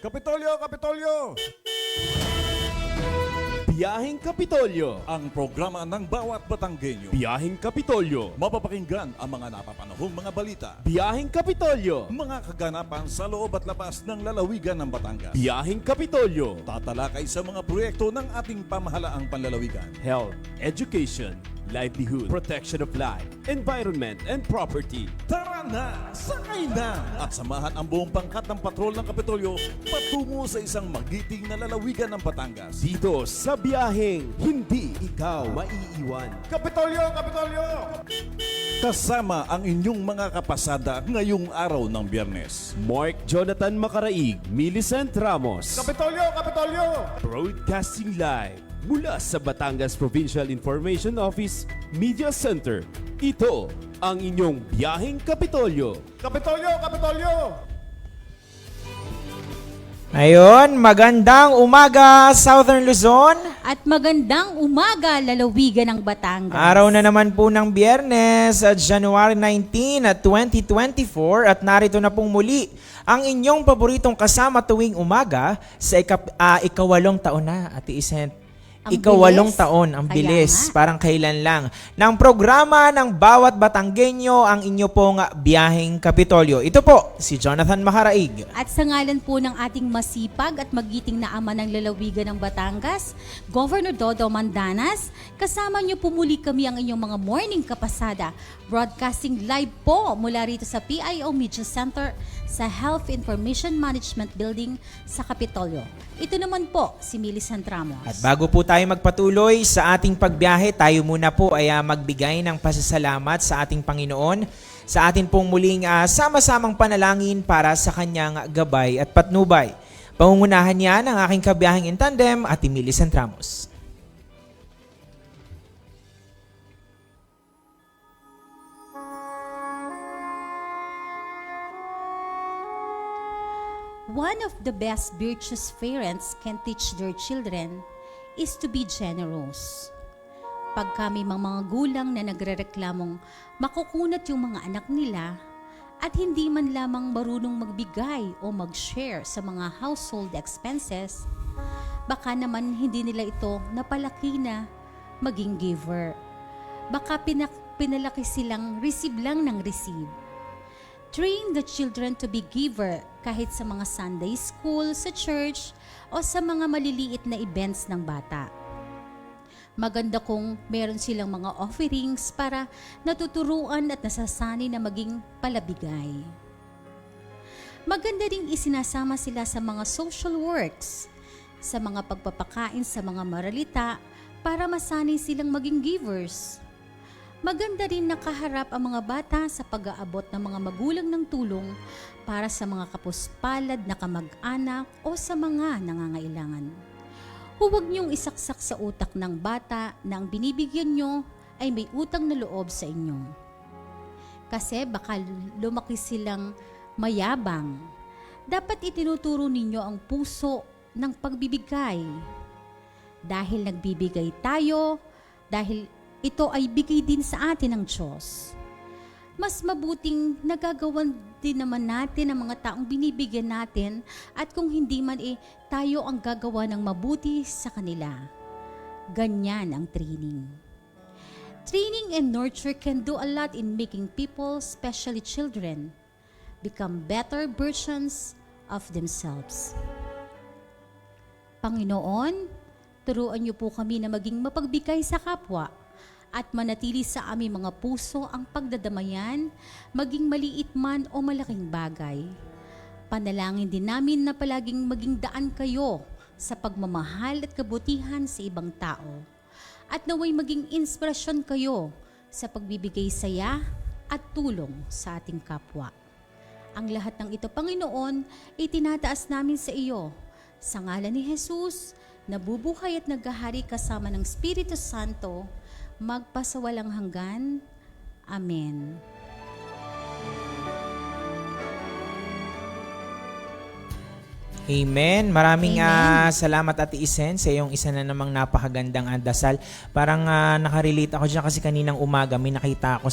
Kapitolyo, Kapitolyo! Biyaheng Kapitolyo. Ang programa ng bawat Batanggenyo. Biyaheng Kapitolyo. Mapapakinggan ang mga napapanahong mga balita. Biyaheng Kapitolyo. Mga kaganapan sa loob at labas ng lalawigan ng Batangas. Biyaheng Kapitolyo. Tatalakay sa mga proyekto ng ating pamahalaang panlalawigan. Health, education, livelihood, protection of life, environment, and property. Tara na! Sakay na! At samahan ang buong pangkat ng patrol ng Kapitolyo patungo sa isang magiting na lalawigan ng Batangas. Dito sa biyaheng hindi ikaw maiiwan. Kapitolyo, Kapitolyo! Kasama ang inyong mga kapasada ngayong araw ng Biyernes. Mark Jonathan Macaraig, Millicent Ramos. Kapitolyo, Kapitolyo! Broadcasting live mula sa Batangas Provincial Information Office Media Center. Ito ang inyong biyaheng Kapitolyo. Kapitolyo, Kapitolyo! Ayun, magandang umaga Southern Luzon. At magandang umaga, lalawigan ng Batangas. Araw na naman po ng Biyernes, January 19, 2024 at narito na pong muli ang inyong paboritong kasama tuwing umaga sa ikawalong taon na, Ate Isent. Ang Ikawalong bilis. taon, ang Kaya bilis, nga. parang kailan lang. Ng programa ng bawat Batanggenyo, ang inyo pong biyaheng Kapitolyo. Ito po, si Jonathan Macaraig. At sa ngalan po ng ating masipag at magiting na ama ng lalawigan ng Batangas, Governor Dodo Mandanas, kasama niyo po muli kami ang inyong mga morning kapasada. Broadcasting live po mula rito sa PIO Media Center sa Health Information Management Building sa Kapitolyo. Ito naman po si Millicent Ramos. At bago po tayo magpatuloy sa ating pagbiyahe, tayo muna po ay magbigay ng pasasalamat sa ating Panginoon sa atin pong muling sama-samang panalangin para sa kanyang gabay at patnubay. Pangungunahan niya ng aking kabiyaheng in tandem, Ate Millicent Ramos. One of the best virtues parents can teach their children is to be generous. Pag kami mga gulang na nagrereklamong makukunat yung mga anak nila at hindi man lamang marunong magbigay o mag-share sa mga household expenses, baka naman hindi nila ito napalaki na maging giver. Baka pinalaki silang receive lang ng receive. Train the children to be giver kahit sa mga Sunday school, sa church, o sa mga maliliit na events ng bata. Maganda kung meron silang mga offerings para natuturuan at nasasanay na maging palabigay. Maganda ring isinasama sila sa mga social works, sa mga pagpapakain sa mga maralita para masanay silang maging givers. Maganda rin nakaharap ang mga bata sa pag-aabot ng mga magulang ng tulong para sa mga kapuspalad na kamag-anak o sa mga nangangailangan. Huwag niyong isaksak sa utak ng bata na ang binibigyan niyo ay may utang na loob sa inyo. Kasi baka lumaki silang mayabang. Dapat itinuturo ninyo ang puso ng pagbibigay. Dahil nagbibigay tayo, dahil ito ay bigay din sa atin ng Diyos. Mas mabuting nagagawan din naman natin ang mga taong binibigyan natin at kung hindi man tayo ang gagawa ng mabuti sa kanila. Ganyan ang training. Training and nurture can do a lot in making people, especially children, become better versions of themselves. Panginoon, turuan niyo po kami na maging mapagbigay sa kapwa at manatili sa aming mga puso ang pagdadamayan, maging maliit man o malaking bagay. Panalangin din namin na palaging maging daan kayo sa pagmamahal at kabutihan sa ibang tao. At naway maging inspirasyon kayo sa pagbibigay saya at tulong sa ating kapwa. Ang lahat ng ito, Panginoon, itinataas namin sa iyo. Sa ngalan ni Jesus, nabubuhay at naghahari kasama ng Espiritu Santo, magpasawalang hanggan. Amen. Amen. Maraming Amen. salamat Ate Isen sa iyong isa na namang napakagandang dasal. Parang nakarelate ako dyan kasi kaninang umaga may nakita ako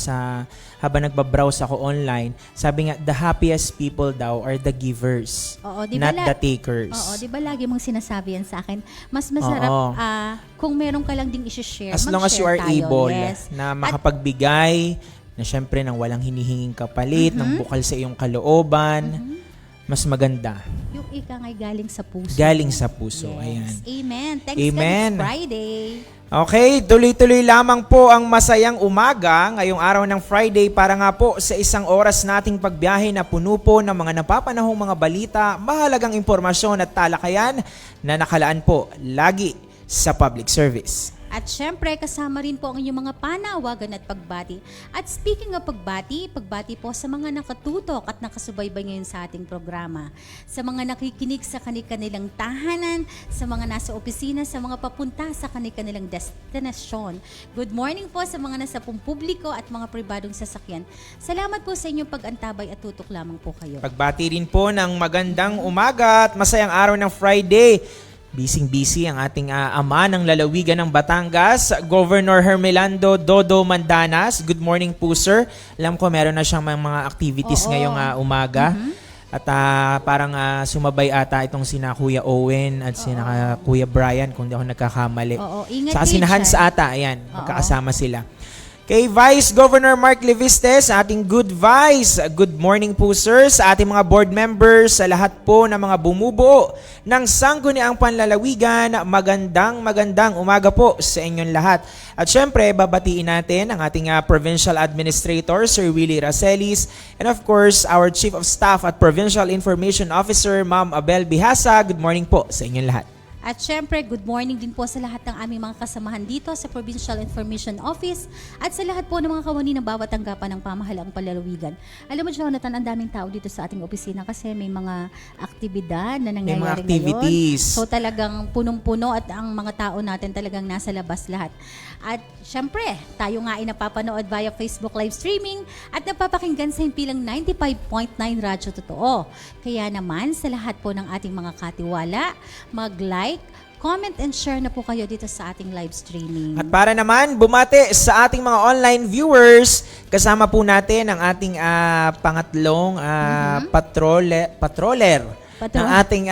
habang nagbabrowse ako online. Sabi nga, the happiest people daw are the givers, Oo, di ba not the takers. Oo, di ba lagi mong sinasabi yan sa akin? Mas masarap kung meron ka lang ding isi-share. As long as you are mag-share tayo. able Yes. na makapagbigay, na syempre nang walang hinihinging kapalit, ng bukal sa iyong kalooban, mas maganda. Yung ika nga'y galing sa puso. Galing sa puso. Yes. Ayan. Amen. Thanks Amen. God it's Friday. Okay, tuloy-tuloy lamang po ang masayang umaga ngayong araw ng Friday para nga po sa isang oras nating pagbiyahe na puno po ng mga napapanahong mga balita, mahalagang impormasyon at talakayan na nakalaan po lagi sa public service. At syempre, kasama rin po ang inyong mga panawagan at pagbati. At speaking of pagbati po sa mga nakatutok at nakasubaybay ngayon sa ating programa. Sa mga nakikinig sa kanilang tahanan, sa mga nasa opisina, sa mga papunta sa kanilang destinasyon. Good morning po sa mga nasa publiko at mga pribadong sasakyan. Salamat po sa inyong pag-antabay at tutok lamang po kayo. Pagbati rin po ng magandang umaga at masayang araw ng Friday. Busy ang ating ama ng lalawigan ng Batangas, Governor Hermelando Dodo Mandanas. Good morning po, sir. Alam ko meron na siyang mga activities ngayong umaga. At parang sumabay ata itong sina Kuya Owen at sina Kuya Brian, kung di ako nagkakamali. Oo, ingat Sa kayo Hans dyan. ata, ayan, magkakasama sila. Kay Vice Governor Mark Levistes, ating good vice. Good morning po, sir, sa ating mga board members, sa lahat po ng mga bumubuo ng Sangguniang Panlalawigan. Magandang umaga po sa inyong lahat. At syempre, babatiin natin ang ating Provincial Administrator, Sir Willie Racelis, and of course, our Chief of Staff at Provincial Information Officer, Ma'am Abel Bihasa. Good morning po sa inyong lahat. At syempre, good morning din po sa lahat ng aming mga kasamahan dito sa Provincial Information Office at sa lahat po ng mga kawani ng bawat tanggapan ng pamahalaang palalawigan. Alam mo, Jonathan, ang daming tao dito sa ating opisina kasi may mga aktibidad na nangyayari mga activities. ngayon. So talagang punong-puno at ang mga tao natin talagang nasa labas lahat. At syempre, tayo nga ay napapanood via Facebook live streaming at napapakinggan sa himpilang 95.9 Radyo Totoo. Kaya naman, sa lahat po ng ating mga katiwala, mag-like, comment and share na po kayo dito sa ating live streaming. At para naman bumati sa ating mga online viewers, kasama po natin ang ating pangatlong patroller ng ating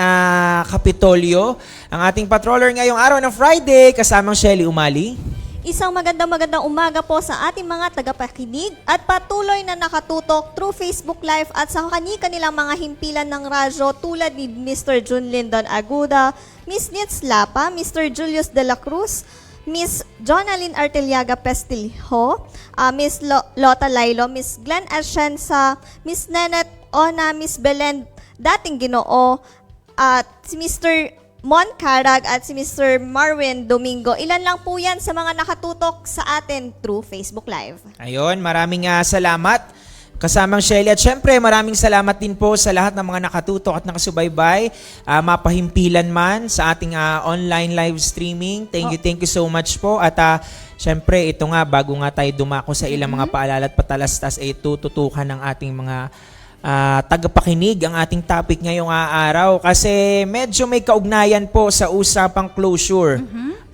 Kapitolyo. Ang ating patroller ngayong araw ng Friday, kasamang Shelly Umali. Isang magandang umaga po sa ating mga tagapakinig at patuloy na nakatutok through Facebook Live at sa kanilang mga himpilan ng radyo tulad ni Mr. Jun Lindon Aguda, Miss Nitz Lapa, Mr. Julius De La Cruz, Miss Jonalyn Arteliaga Pestilho, Miss Lota Lailo, Miss Glenn Ascensa, Miss Nenet Ona, Miss Belen Dating Ginoo, at si Mr. Mon Carag at si Mr. Marwin Domingo. Ilan lang po yan sa mga nakatutok sa atin through Facebook Live. Ayun, maraming salamat kasamang Shelly. At syempre, maraming salamat din po sa lahat ng mga nakatutok at nakasubaybay, mapahimpilan man sa ating online live streaming. Thank you so much po. At syempre, ito nga, bago nga tayo dumako sa ilang mga paalala at patalastas, ay tututukan ng ating mga tagapakinig ang ating topic ngayong araw kasi medyo may kaugnayan po sa usapang closure.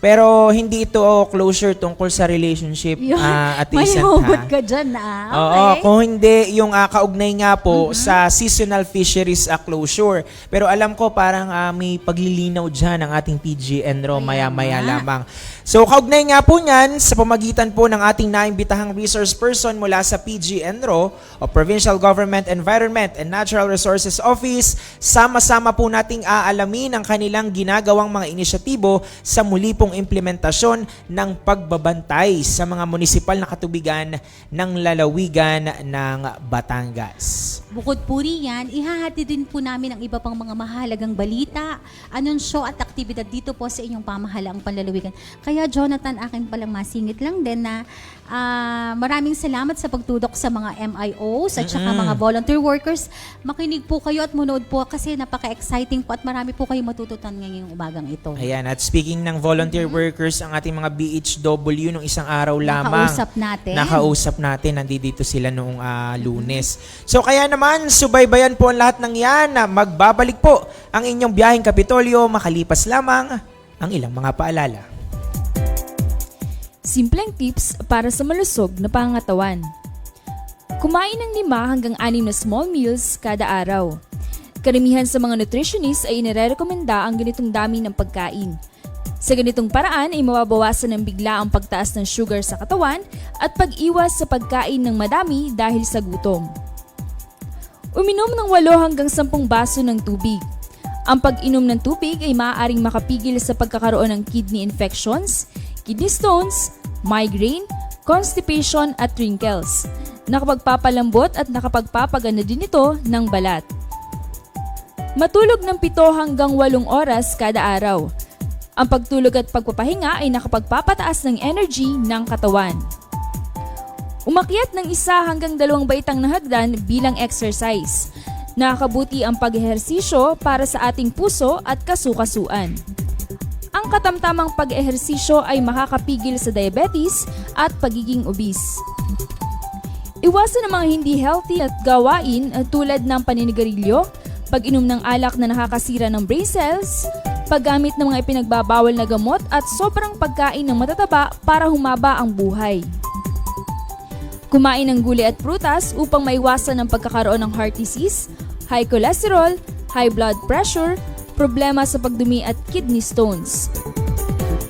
Pero hindi ito closure tungkol sa relationship at May isang hugot ka dyan na. Okay. Oo, kung hindi yung kaugnay nga po sa seasonal fisheries closure. Pero alam ko parang may paglilinaw dyan ng ating PGNRO maya-maya lamang. So kaugnay nga po niyan sa pamagitan po ng ating naimbitahang resource person mula sa PGNRO o Provincial Government Environment and Natural Resources Office, sama-sama po nating aalamin ang kanilang ginagawang mga inisyatibo sa muli pong implementasyon ng pagbabantay sa mga munisipal na katubigan ng lalawigan ng Batangas. Bukod po riyan, ihahati din po namin ang iba pang mga mahalagang balita, anunsyo at aktibidad dito po sa inyong pamahalaang panlalawigan. Kaya Jonathan, akin palang masingit lang din na maraming salamat sa pagtudok sa mga MIOs at saka mga volunteer workers. Makinig po kayo at manood po kasi napaka-exciting po at marami po kayong matututan ngayong umagang ito. Ayan, at speaking ng volunteer volunteer workers, ang ating mga BHW nung isang araw lamang. Nakausap natin. Nandito sila noong Lunes. So kaya naman, subaybayan po ang lahat ng yan. Magbabalik po ang inyong biyaheng Kapitolyo makalipas lamang ang ilang mga paalala. Simpleng tips para sa malusog na pangangatawan. Kumain ng 5 hanggang 6 na small meals kada araw. Karamihan sa mga nutritionists ay inirekomenda ang ganitong dami ng pagkain. Sa ganitong paraan ay mababawasan ng bigla ang pagtaas ng sugar sa katawan at pag-iwas sa pagkain ng madami dahil sa gutom. Uminom ng 8 hanggang 10 baso ng tubig. Ang pag-inom ng tubig ay maaaring makapigil sa pagkakaroon ng kidney infections, kidney stones, migraine, constipation at wrinkles. Nakapagpapalambot at nakapagpapaganda din ito ng balat. Matulog ng 7 hanggang 8 oras kada araw. Ang pagtulog at pagpapahinga ay nakapagpapataas ng energy ng katawan. Umakyat ng 1 hanggang 2 baitang na hagdan bilang exercise. Nakakabuti ang pag-ehersisyo para sa ating puso at kasukasuan. Ang katamtamang pag-ehersisyo ay makakapigil sa diabetes at pagiging obese. Iwasan ang mga hindi healthy at gawain tulad ng paninigarilyo, pag-inom ng alak na nakakasira ng brain cells, paggamit ng mga ipinagbabawal na gamot at sobrang pagkain ng matataba para humaba ang buhay. Kumain ng gulay at prutas upang maiwasan ang pagkakaroon ng heart disease, high cholesterol, high blood pressure, problema sa pagdumi at kidney stones.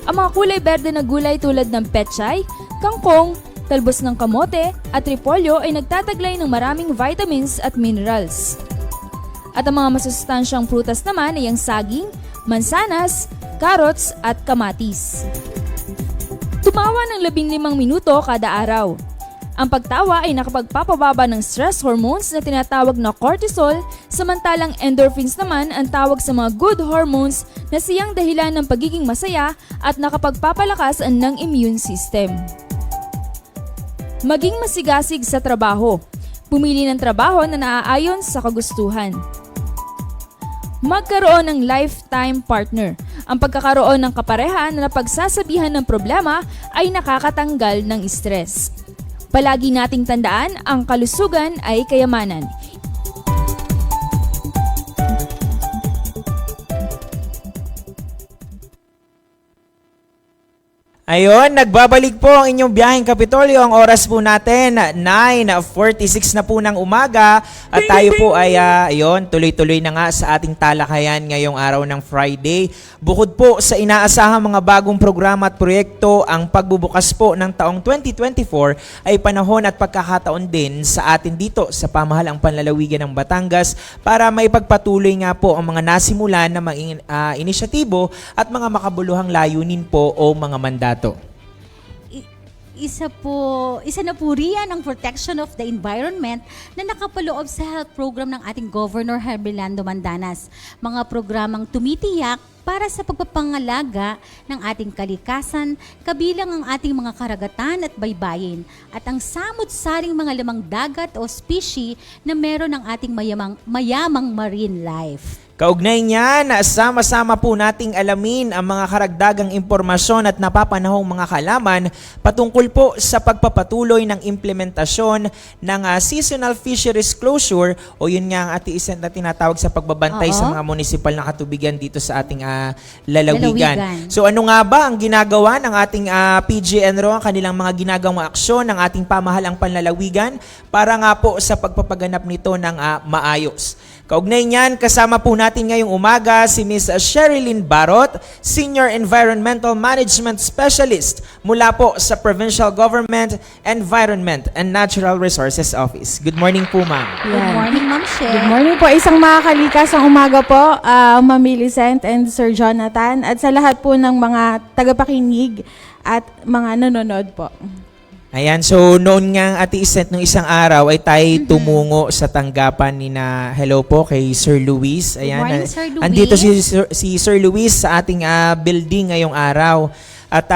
Ang mga kulay berde na gulay tulad ng pechay, kangkong, talbos ng kamote at repolyo ay nagtataglay ng maraming vitamins at minerals. At ang mga masustansyang prutas naman ay ang saging, mansanas, carrots at kamatis. Tumawa ng 15 minuto kada araw. Ang pagtawa ay nakapagpapababa ng stress hormones na tinatawag na cortisol, samantalang endorphins naman ang tawag sa mga good hormones na siyang dahilan ng pagiging masaya at nakapagpapalakas ng immune system. Maging masigasig sa trabaho. Pumili ng trabaho na naaayon sa kagustuhan. Magkaroon ng lifetime partner. Ang pagkakaroon ng kapareha na napagsasabihan ng problema ay nakakatanggal ng stress. Palagi nating tandaan, ang kalusugan ay kayamanan. Ayun, nagbabalik po ang inyong biyaheng Kapitolyo. Ang oras po natin, 9:46 na po ng umaga. At tayo po ay, tuloy-tuloy na nga sa ating talakayan ngayong araw ng Friday. Bukod po sa inaasahang mga bagong programa at proyekto, ang pagbubukas po ng taong 2024 ay panahon at pagkakataon din sa atin dito sa pamahalang panlalawigan ng Batangas para maipagpatuloy nga po ang mga nasimulan na mga inisyatibo at mga makabuluhang layunin po o mga mandato. Isa na po riyan ang protection of the environment na nakapaloob sa health program ng ating Governor Hermelando Mandanas. Mga programang tumitiyak para sa pagpapangalaga ng ating kalikasan, kabilang ang ating mga karagatan at baybayin, at ang samut-saring mga lamang dagat o species na meron ng ating mayamang marine life. Kaugnay niyan, sama-sama po nating alamin ang mga karagdagang impormasyon at napapanahong mga kalaman patungkol po sa pagpapatuloy ng implementasyon ng seasonal fisheries closure o yun nga ang ati-isent na tinatawag sa pagbabantay sa mga municipal na katubigan dito sa ating lalawigan. So ano nga ba ang ginagawa ng ating PGNRO, ang kanilang mga ginagawang aksyon ng ating pamahalang panlalawigan para nga po sa pagpapaganap nito ng maayos. Kaugnay niyan, kasama po natin ngayong umaga si Ms. Sherilyn Barot, Senior Environmental Management Specialist mula po sa Provincial Government, Environment and Natural Resources Office. Good morning po, ma'am. Good morning, Ma'am Sher. Good morning po. Isang makakalikas ang umaga po, Ma'am Millicent and Sir Jonathan, at sa lahat po ng mga tagapakinig at mga nanonood po. Ayan, so noon nga Ate Isent, nung isang araw ay tayo tumungo sa tanggapan ni na hello po kay Sir Luis. Ayan, Good morning, Sir Luis. andito si Sir Luis sa ating building ngayong araw. At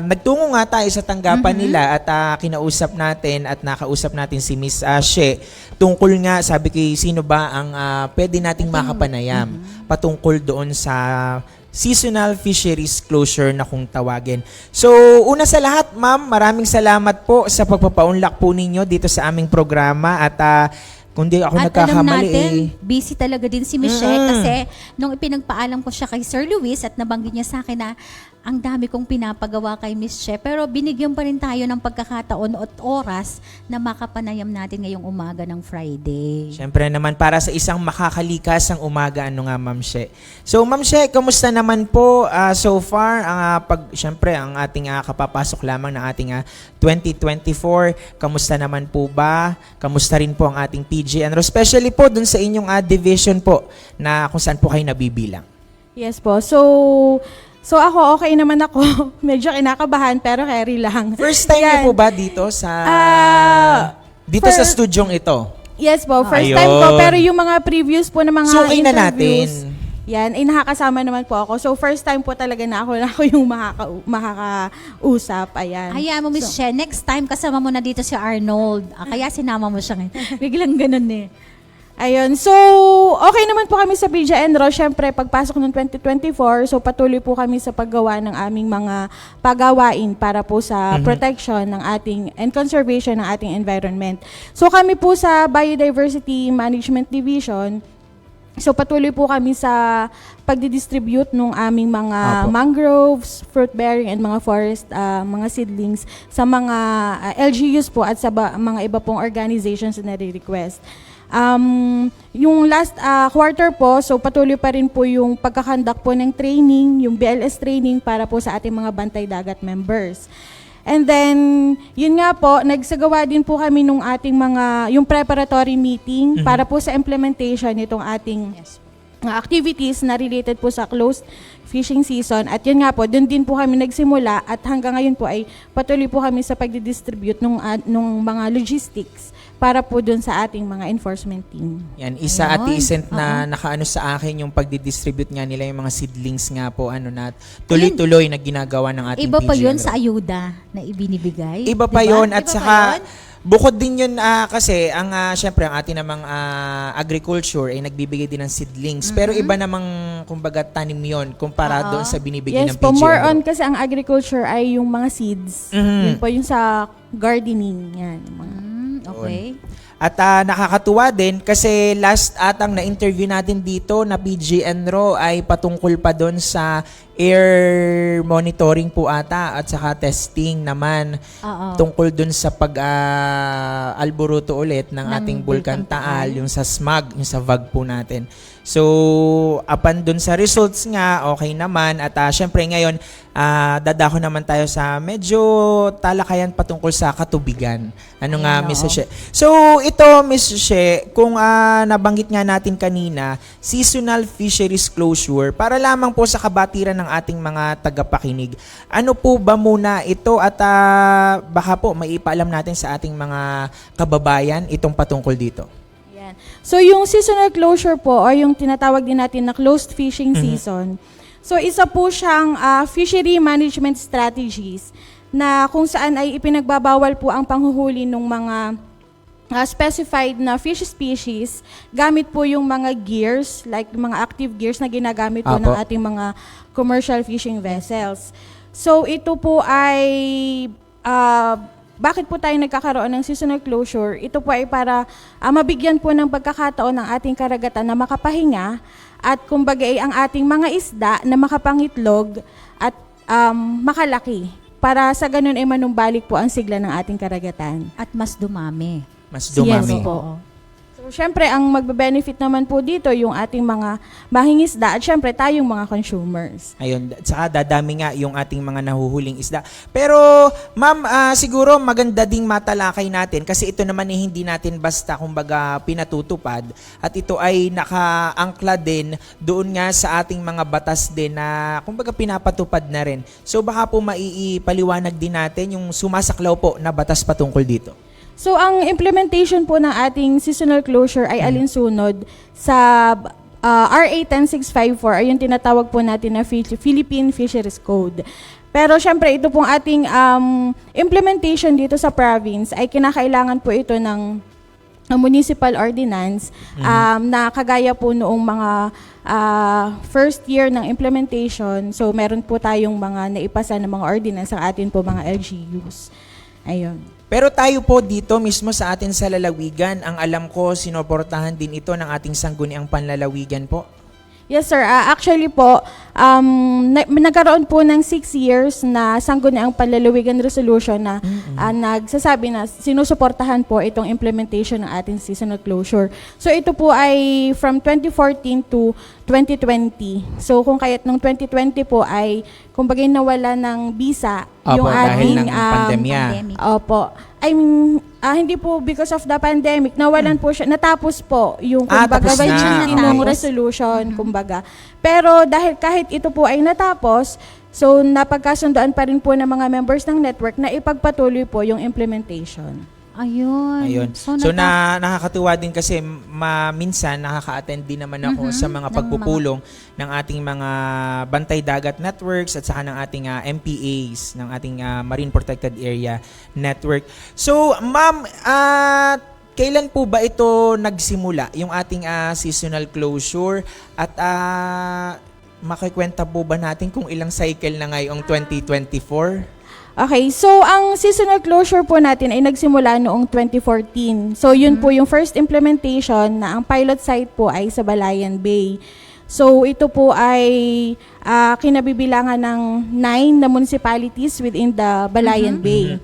nagtungo nga tayo sa tanggapan nila at kinausap natin at nakausap natin si Miss She tungkol nga, sabi ko, sino ba ang pwede nating makapanayam patungkol doon sa seasonal fisheries closure na kung tawagin. So, una sa lahat, ma'am, maraming salamat po sa pagpapaunlak po ninyo dito sa aming programa at kung di ako At alam nagkakamali natin, busy talaga din si Michelle kasi nung ipinagpaalam ko siya kay Sir Luis at nabanggit niya sa akin na ang dami kong pinapagawa kay Miss Che, pero binigyan pa rin tayo ng pagkakataon at oras na makapanayam natin ngayong umaga ng Friday. Siyempre naman, para sa isang makakalikas ang umaga, Ma'am She. So, Ma'am She, kamusta naman po so far? Siyempre, ang ating kapapasok lamang ng ating 2024. Kamusta naman po ba? Kamusta rin po ang ating PG Enro? Especially po dun sa inyong division po na kung saan po kayo nabibilang. Yes po. So ako, okay naman ako. Medyo kinakabahan, pero carry lang. First time Yan. niyo po ba dito sa sa studyong ito? Yes po, first Ayun. time ko. Pero yung mga previous po na mga So, okay na interviews, natin. yan, nakakasama naman po ako. So, first time po talaga na ako yung makakausap. Ayan. Hayaan mo, Miss Che, next time kasama mo na dito si Arnold. Kaya sinama mo siya ngayon. Biglang ganun eh. Ayun. So, okay naman po kami sa PG Enro. Siyempre, pagpasok ng 2024, so patuloy po kami sa paggawa ng aming mga pagawain para po sa protection ng ating and conservation ng ating environment. So, kami po sa Biodiversity Management Division, so patuloy po kami sa pagdidistribute ng aming mga mangroves, fruit-bearing and mga forest, mga seedlings sa mga LGUs po at sa mga iba pong organizations na nare-request. Yung last quarter po, so patuloy pa rin po yung pagkakandak po ng training, yung BLS training para po sa ating mga bantay dagat members. And then, yun nga po, nagsagawa din po kami nung ating yung preparatory meeting para po sa implementation nitong ating activities na related po sa closed fishing season. At yun nga po, dun din po kami nagsimula at hanggang ngayon po ay patuloy po kami sa pagdidistribute nung mga logistics para po dun sa ating mga enforcement team. Yan, isa at Ayun. isent na nakaano sa akin yung pagdidistribute nga nila yung mga seedlings nga po, na tuloy-tuloy na ginagawa ng ating Iba pa PG yun Enro. sa ayuda na ibinibigay. Iba pa Diba? yun at Iba pa saka yun? bukod din yun kasi ang syempre ang ating namang agriculture ay nagbibigay din ng seedlings pero iba namang kumbaga tanim yon kumpara doon sa binibigay Yes ng po, PG more Enro. on kasi ang agriculture ay yung mga seeds. Yun po yung sa gardening. Yan. Yung mga Okay. At nakakatuwa din kasi last atang na-interview natin dito na PG Enro ay patungkol pa doon sa air monitoring po ata at saka testing naman tungkol doon sa pag-alboruto ulit ng ating Bulkan Taal, yung sa SMAG, yung sa VAG po natin. So, apan doon sa results nga, okay naman. At syempre ngayon, dadako naman tayo sa medyo talakayan patungkol sa katubigan. Ano nga, Miss She? So, ito, Miss She, kung nabanggit nga natin kanina, seasonal fisheries closure, para lamang po sa kabatiran ng ating mga tagapakinig. Ano po ba muna ito at baka po maipaalam natin sa ating mga kababayan itong patungkol dito? Yan. So, yung seasonal closure po or yung tinatawag din natin na closed fishing season, so isa po siyang fishery management strategies na kung saan ay ipinagbabawal po ang panghuhuli ng mga specified na fish species gamit po yung mga gears, like mga active gears na ginagamit po ng ating mga commercial fishing vessels. So, ito po ay bakit po tayo nagkakaroon ng seasonal closure? Ito po ay para mabigyan po ng pagkakataon ng ating karagatan na makapahinga at kumbaga ay ang ating mga isda na makapangitlog at makalaki para sa ganun ay manumbalik po ang sigla ng ating karagatan. At mas dumami. Mas dumami. Yes po. So, syempre, ang magbe-benefit naman po dito yung ating mga mangingisda at syempre tayong mga consumers. Ayun, saka dadami nga yung ating mga nahuhuling isda. Pero, ma'am, siguro maganda ding matalakay natin kasi ito naman ay hindi natin basta kumbaga pinatutupad at ito ay nakaangkla din doon nga sa ating mga batas din na kumbaga pinapatupad na rin. So baka po maiipaliwanag din natin yung sumasaklaw po na batas patungkol dito. So, ang implementation po ng ating seasonal closure ay alinsunod sa RA 10654 ay yung tinatawag po natin na Philippine Fisheries Code. Pero syempre, ito pong ating implementation dito sa province ay kinakailangan po ito ng municipal ordinance na kagaya po noong mga first year ng implementation. So meron po tayong mga naipasa ng mga ordinance sa atin po mga LGUs. Ayun. Pero tayo po dito mismo sa atin sa lalawigan, ang alam ko, sinoportahan din ito ng ating sangguniang panlalawigan po. Yes, sir. Actually po, nagkaroon po ng 6 years na sangguniang panlalawigan resolution na nagsasabi na sinusuportahan po itong implementation ng ating seasonal closure. So ito po ay from 2014 to 2020. So kung kaya't nung 2020 po ay kumbaga nawala ng visa Opo, yung dahil ating ng pandemya. Pandemic. Opo. I mean, hindi po because of the pandemic, nawalan po siya, natapos po yung kumbaga tapos na. ng Natapos. resolution, kumbaga. Pero dahil kahit ito po ay natapos, so napagkasundoan pa rin po ng mga members ng network na ipagpatuloy po yung implementation. Ayun. Ayun. So nakakatuwa din kasi minsan nakaka-attend din naman ako sa mga Ng pagpupulong ng ating mga Bantay Dagat Networks at saka ng ating MPAs, ng ating Marine Protected Area Network. So, ma'am, kailan po ba ito nagsimula, yung ating seasonal closure? At makikwenta po ba natin kung ilang cycle na ngayong 2024? Okay, so ang seasonal closure po natin ay nagsimula noong 2014. So yun po yung first implementation na ang pilot site po ay sa Balayan Bay. So ito po ay kinabibilangan ng 9 na municipalities within the Balayan Bay.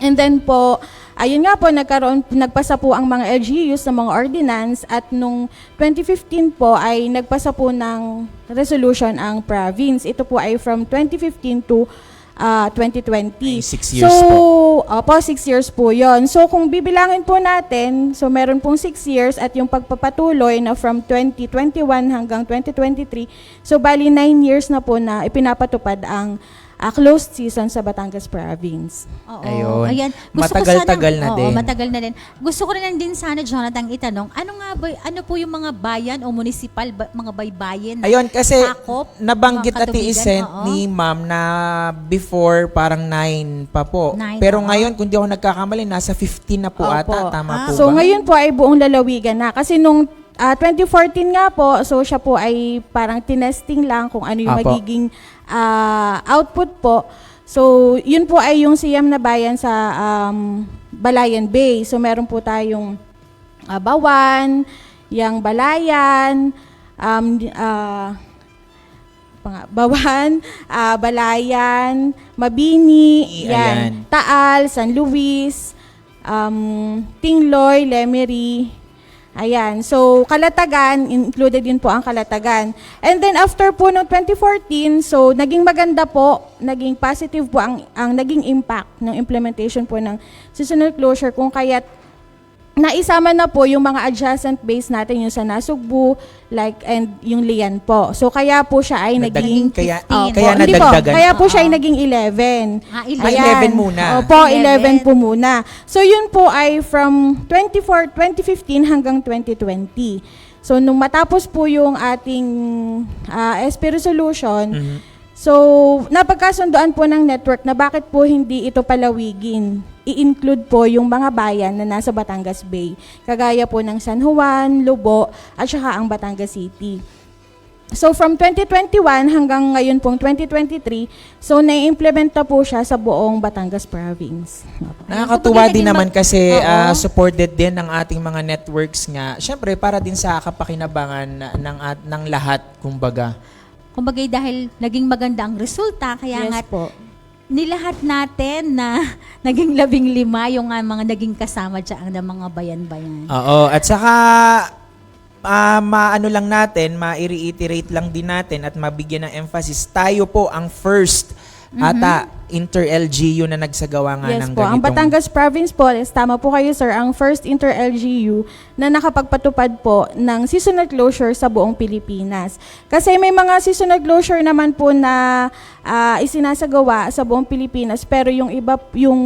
And then po, ayun nga po, nagpasa po ang mga LGUs ng mga ordinance at nung 2015 po ay nagpasa po ng resolution ang province. Ito po ay from 2015 to 2020. 6 years po. Opo, 6 years po yon. So kung bibilangin po natin, so meron pong 6 years at yung pagpapatuloy na from 2021 hanggang 2023, so bali 9 years na po na ipinapatupad ang closed season sa Batangas Province. Oo. Ayun. Ayan. Matagal-tagal na din. Matagal na din. Gusto ko rin din sana, Jonathan, itanong, ano po yung mga bayan o municipal, mga baybayin na Ayun, kasi sakop, nabanggit mga at katubigan? i-send Oo. ni ma'am na before parang 9 pa po. 9, Pero oo. ngayon, kung di ako nagkakamali, nasa 15 na po Opo. ata. Tama po So ba? ngayon po ay buong lalawigan na. Kasi nung 2014 nga po, so siya po ay parang tinesting lang kung ano yung Apo. magiging output po. So yun po ay yung siyam na bayan sa Balayan Bay. So meron po tayong Bawan, yang Balayan, Bawan, Balayan, Mabini, Ayan. yan, Taal, San Luis, Tingloy, Lemery. Ayan. So, Kalatagan, included din po ang Kalatagan. And then, after po ng 2014, so, naging maganda po, naging positive po ang naging impact ng implementation po ng seasonal closure kung kaya't naisama na po yung mga adjacent base natin, yung sa Nasugbu, and yung Lian po. So, kaya po siya ay naging... Kaya 15. Hindi po, nadagdagan. kaya po siya ay naging 11. 11. Ay, 11 muna. Opo, 11 11 po muna. So, yun po ay from 2015 hanggang 2020. So, nung matapos po yung ating SP resolution, so, napagkasundoan po ng network na bakit po hindi ito palawigin. I-include po yung mga bayan na nasa Batangas Bay. Kagaya po ng San Juan, Lobo, at saka ang Batangas City. So, from 2021 hanggang ngayon pong 2023, so na-implement na po siya sa buong Batangas Province. Nakakatuwa din Kumbaga, naman kasi Oo. supported din ng ating mga networks nga. Siyempre, para din sa kapakinabangan ng lahat, kumbaga. Kumbaga dahil naging maganda ang resulta, kaya nga Yes po. nilahat natin na naging 15 yung mga naging kasama dyan ng mga bayan-bayan. Oo, at saka maano lang natin, ma-reiterate lang din natin at mabigyan ng emphasis, tayo po ang first ata inter-LGU na nagsagawa nga Yes ng po. Ang ganitong... Batangas Province po, tama po kayo sir, ang first inter-LGU na nakapagpatupad po ng seasonal closure sa buong Pilipinas. Kasi may mga seasonal closure naman po na isinasagawa sa buong Pilipinas, pero yung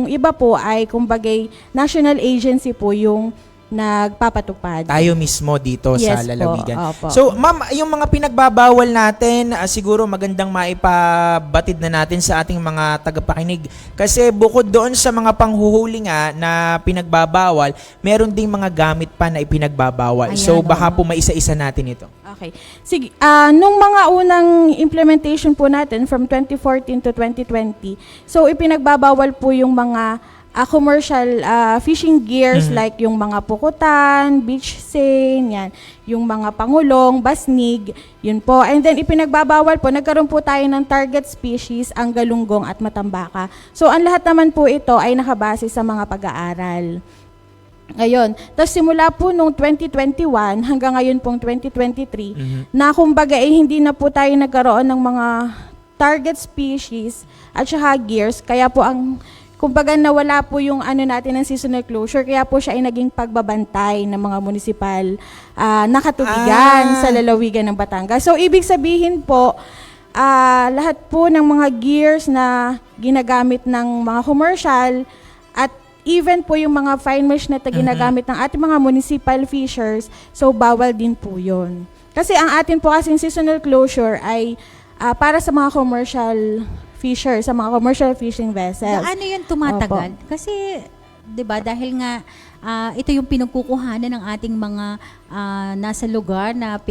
iba po ay kumbagay national agency po yung nagpapatupad. Tayo mismo dito sa Yes po, lalawigan. opo. So, ma'am, yung mga pinagbabawal natin, siguro magandang maipabatid na natin sa ating mga tagapakinig. Kasi bukod doon sa mga panghuhuli nga na pinagbabawal, meron ding mga gamit pa na ipinagbabawal. Ayan, So, baka oo. po maisa-isa natin ito. Okay. Sige, nung mga unang implementation po natin from 2014 to 2020, so ipinagbabawal po yung mga commercial fishing gears like yung mga pukutan, beach seine, yan, yung mga pangulong, basnig, yun po. And then ipinagbabawal po, nagkaroon po tayo ng target species, ang galunggong at matambaka. So ang lahat naman po ito ay nakabase sa mga pag-aaral. Ngayon, tapos simula po nung 2021 hanggang ngayon pong 2023, na kumbaga hindi na po tayo nagkaroon ng mga target species at saka gears, kaya po ang kumbaga nawala po yung natin ng seasonal closure, kaya po siya ay naging pagbabantay ng mga municipal na katubigan sa lalawigan ng Batangas. So, ibig sabihin po, lahat po ng mga gears na ginagamit ng mga commercial at even po yung mga fine mesh net na ginagamit ng ating mga municipal fishers, so bawal din po yun. Kasi ang atin po kasing seasonal closure ay para sa mga commercial fisher, sa mga commercial fishing vessels. Gaano yun tumatagal? Kasi, di ba, dahil nga ito yung pinagkukuhanan ng ating mga nasa lugar na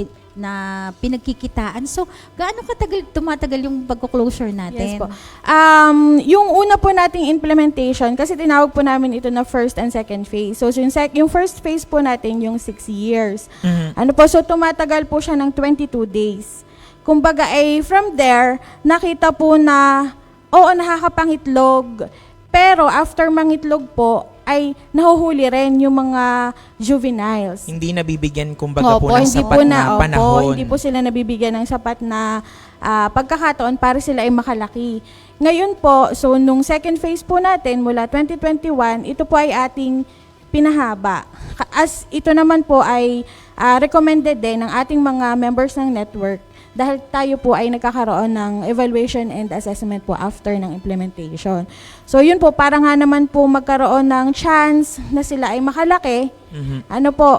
pinagkikitaan. So, gaano tumatagal yung pagko-closure natin? Yes po. Yung una po nating implementation, kasi tinawag po namin ito na first and second phase. So, yung first phase po natin, yung 6 years. So tumatagal po siya ng 22 days. Kumbaga from there, nakita po na, nakakapangitlog. Pero after mangitlog po, ay nahuhuli rin yung mga juveniles. Hindi nabibigyan, kumbaga po, ng hindi sapat po na panahon. Hindi po sila nabibigyan ng sapat na pagkakataon para sila ay makalaki. Ngayon po, so nung second phase po natin, mula 2021, ito po ay ating pinahaba. As ito naman po ay recommended din ng ating mga members ng network, dahil tayo po ay nagkakaroon ng evaluation and assessment po after ng implementation. So yun po, para nga naman po magkaroon ng chance na sila ay makalaki,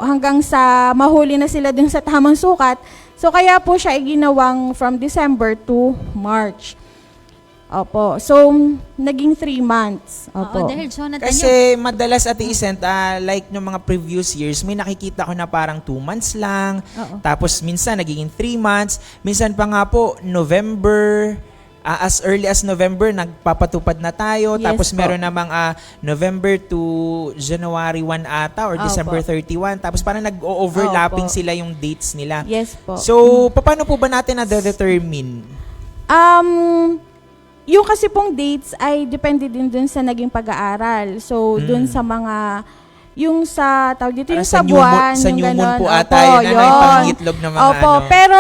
hanggang sa mahuli na sila din sa tamang sukat. So kaya po siya ay ginawang from December to March. Opo. So, naging 3 months. Oo, Opo. dahil Jonathan, Kasi madalas at Isent, like nung mga previous years, may nakikita ko na parang 2 months lang. Oo. Tapos minsan naging 3 months. Minsan pa nga po, November, as early as November, nagpapatupad na tayo. Yes Tapos po. meron namang November to January 1 ata or Opo. December 31. Tapos parang nag-overlapping Opo. sila yung dates nila. Yes po. So, paano po ba natin na-determine? Yung kasi pong dates ay depende din dun sa naging pag-aaral. So, dun sa mga, yung sa, tawag dito, Para yung sa sa new moon- buwan, sa yung new moon ganon. po ata, Opo, yun, yung pangitlog ng mga Opo, pero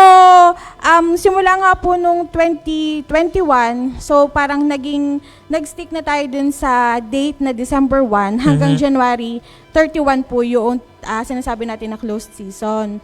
simula nga po nung 2021, so parang nag-stick na tayo dun sa date na December 1 hanggang January 31 po yung sinasabi natin na closed season.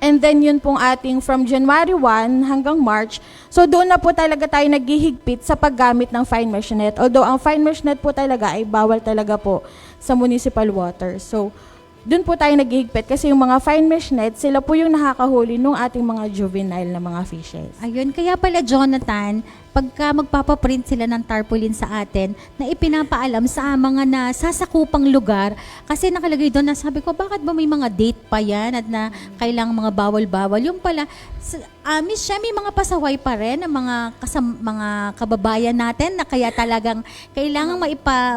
And then yun pong ating from January 1 hanggang March. So doon na po talaga tayo naghihigpit sa paggamit ng fine mesh net. Although ang fine mesh net po talaga ay bawal talaga po sa municipal waters. So doon po tayo naghihigpit kasi yung mga fine mesh net, sila po yung nakakahuli ng ating mga juvenile na mga fishes. ayun, kaya pala Jonathan, pagka magpapaprint sila ng tarpaulin sa atin, na ipinapaalam sa mga nasasakupang lugar, kasi nakalagay doon na sabi ko, bakit ba may mga date pa yan at na kailangang mga bawal-bawal? Yung pala, Miss Shea, may mga pasaway pa rin ng mga kababayan natin na kaya talagang kailangang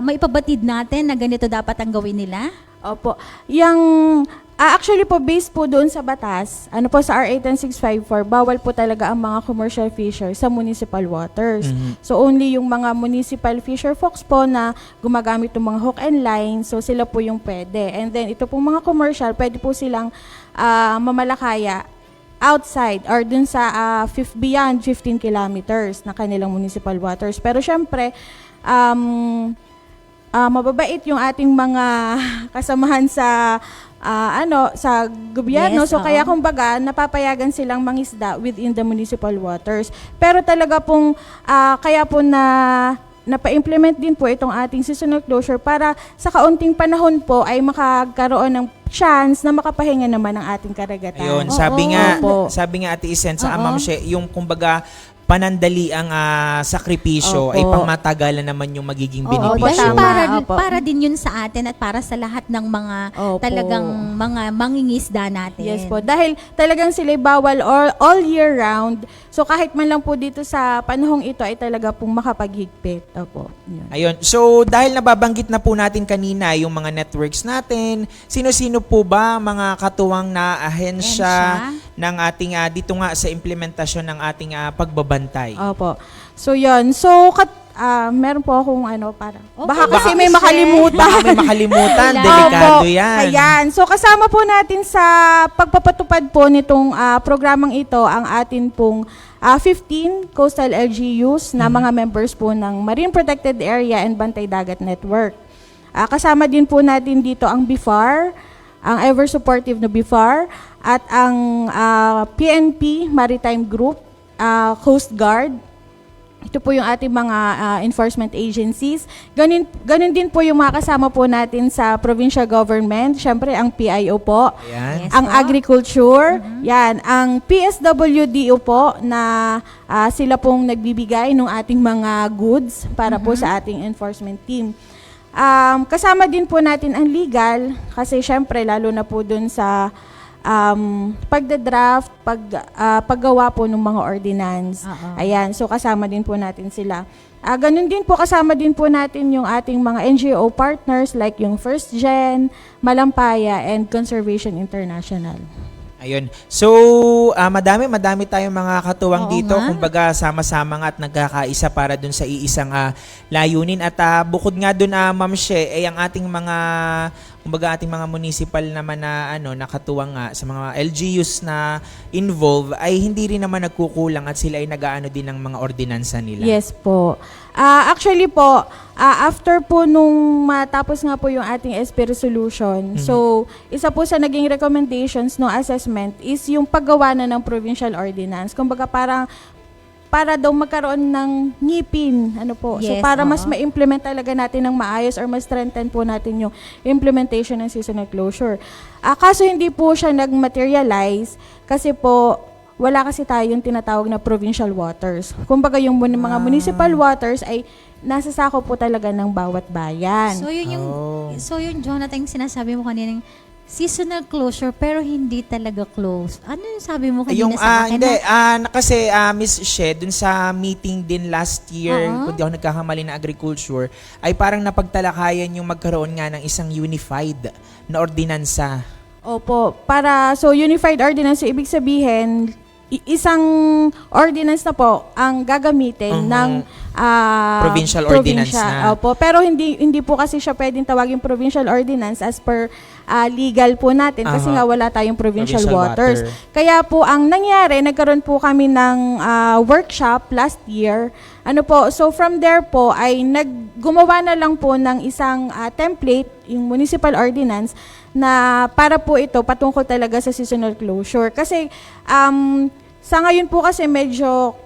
maipabatid natin na ganito dapat ang gawin nila? Opo. Actually po, based po doon sa batas, sa RA 10654, bawal po talaga ang mga commercial fishers sa municipal waters. So only yung mga municipal fisher folks po na gumagamit ng mga hook and line, so sila po yung pwede. And then ito pong mga commercial, pwede po silang mamalakaya outside or dun sa beyond 15 kilometers na kanilang municipal waters. Pero syempre, mababait yung ating mga kasamahan sa sa gobyerno. Yes, So oo. kaya kumbaga napapayagan silang mangisda within the municipal waters. Pero talaga pong kaya po napa-implement din po itong ating seasonal closure para sa kaunting panahon po ay makakaroon ng chance na makapahinga naman ang ating karagatan. Ayun, Oo. sabi nga Ate Isen sa Oo. Ma'am She, yung kumbaga panandali ang sakripisyo Opo. ay pangmatagalan naman yung magiging Oo, benepisyo. Dahil tama. Opo. para din yun sa atin at para sa lahat ng mga Opo. talagang mga mangingisda natin. Yes po. Dahil talagang sila'y bawal all year round. So kahit man lang po dito sa panahong ito ay talaga pong makapaghigpit. Opo. Yun. Ayun. So, dahil nababanggit na po natin kanina yung mga networks natin, sino-sino po ba mga katuwang na ahensya ng ating dito nga sa implementasyon ng ating pagbabantay? Opo. So yun. So meron po akong para. Okay. Baka kasi Baka may kasi- makalimutan. Baka may makalimutan, Opo. delikado yan. Ayan. So kasama po natin sa pagpapatupad po nitong programang ito ang atin pong 15 coastal LGUs na mga members po ng Marine Protected Area and Bantay Dagat Network. Kasama din po natin dito ang BIFAR, ang ever supportive na BIFAR, at ang PNP Maritime Group, Coast Guard. Ito po yung ating mga enforcement agencies. Ganun din po yung mga kasama po natin sa provincial government. Siyempre, ang PIO po. Ayan. Yes Ang po. agriculture. Yan. Ang PSWDO po na sila pong nagbibigay ng ating mga goods para po sa ating enforcement team. Kasama din po natin ang legal kasi syempre lalo na po dun sa pagda-draft, paggawa po ng mga ordinance. Oo. Ayan, so kasama din po natin sila. Ganun din po, kasama din po natin yung ating mga NGO partners like yung First Gen, Malampaya, and Conservation International. Ayun. So, madami tayong mga katuwang Oo dito. nga. Kumbaga, sama-sama nga at nagkakaisa para dun sa iisang layunin. At bukod nga dun, Ma'am She, ay ang ating ating mga municipal naman na nakatuwang nga sa mga LGUs na involved ay hindi rin naman nagkukulang at sila ay nag-aano din ng mga ordinansa nila. Yes po. Actually po, after po nung matapos nga po yung ating SP resolution, so isa po sa naging recommendations no assessment is yung paggawa na ng provincial ordinance. Kumbaga para daw magkaroon ng ngipin, so Yes, para mas oo. ma-implement talaga natin ng maayos or mas strengthen po natin yung implementation ng seasonal closure. Kaso hindi po siya nag-materialize kasi po wala kasi tayong tinatawag na provincial waters. Kumbaga yung mga municipal waters ay nasa sakop po talaga ng bawat bayan. So yun Jonathan, yung sinasabi mo kanina, seasonal closure pero hindi talaga close. Ano yung sabi mo kanina sa akin? Hindi, kasi Miss She, dun sa meeting din last year, kung di ako nagkakamali na agriculture, ay parang napagtalakayan yung magkaroon nga ng isang unified na ordinansa. Opo, so unified ordinance, ibig sabihin, isang ordinance na po ang gagamitin ng Provincial ordinance na. Opo, pero hindi po kasi siya pwedeng tawagin provincial ordinance as per legal po natin kasi nga wala tayong provincial waters. Kaya po ang nangyari, nagkaroon po kami ng workshop last year. So from there po ay gumawa na lang po ng isang template, yung municipal ordinance, na para po ito patungkol talaga sa seasonal closure. Kasi sa ngayon po kasi medyo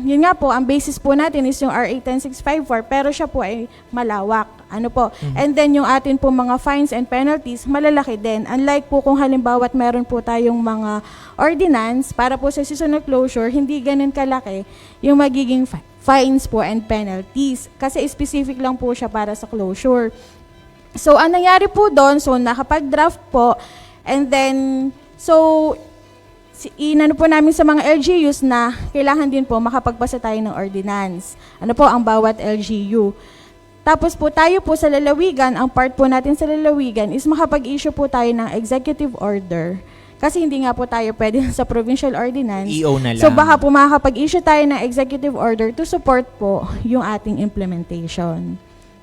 yun nga po, ang basis po natin is yung RA 10654 pero siya po ay malawak. And then yung atin po mga fines and penalties, malalaki din. Unlike po kung halimbawa meron po tayong mga ordinance para po sa seasonal closure, hindi ganun kalaki yung magiging fines po and penalties. Kasi specific lang po siya para sa closure. So, ang nangyari po doon, nakapag-draft po, and then, inano po namin sa mga LGUs na kailangan din po makapagpasa tayo ng ordinance. Ang bawat LGU. Tapos po tayo po sa lalawigan, ang part po natin sa lalawigan is makapag-issue po tayo ng executive order. Kasi hindi nga po tayo pwede sa provincial ordinance. EO na lang. So baka po makakapag-issue tayo ng executive order to support po yung ating implementation.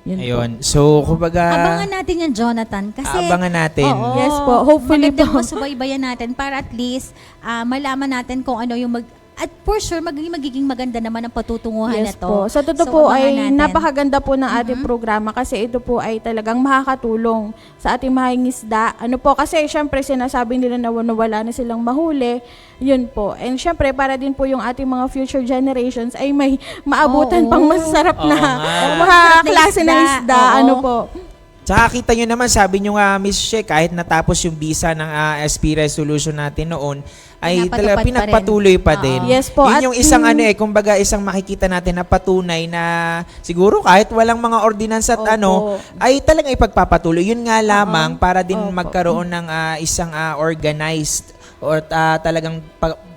Yun po. Ayun. So, kumbaga, Abangan natin yan, Jonathan. Kasi, abangan natin. Oo, Yes po, hopefully magandang po. masubaybayan natin para at least malaman natin kung ano yung At for sure, magiging maganda naman ang patutunguhan na Yes to. po. Sa totoo po ay abangan natin. napakaganda po ng ating programa kasi ito po ay talagang makakatulong sa ating mangingisda. Ano po kasi syempre sinasabi nila na wala na silang mahuli. Yun po. And syempre para din po yung ating mga future generations ay may maabutan Oo. pang masarap na nga. mga klase ng isda. Oo. Ano po. Tsaka kita nyo naman, sabi nyo nga, Miss She, kahit natapos yung visa ng SP resolution natin noon, ay Pinapatupad talaga pa rin. pinagpatuloy pa din. Oo. Yes po. Yun At, yung isang kumbaga isang makikita natin na patunay na siguro kahit walang mga ordinance at Opo. ay talagang ipagpapatuloy. Yun nga lamang para din Opo. magkaroon ng isang organized or talagang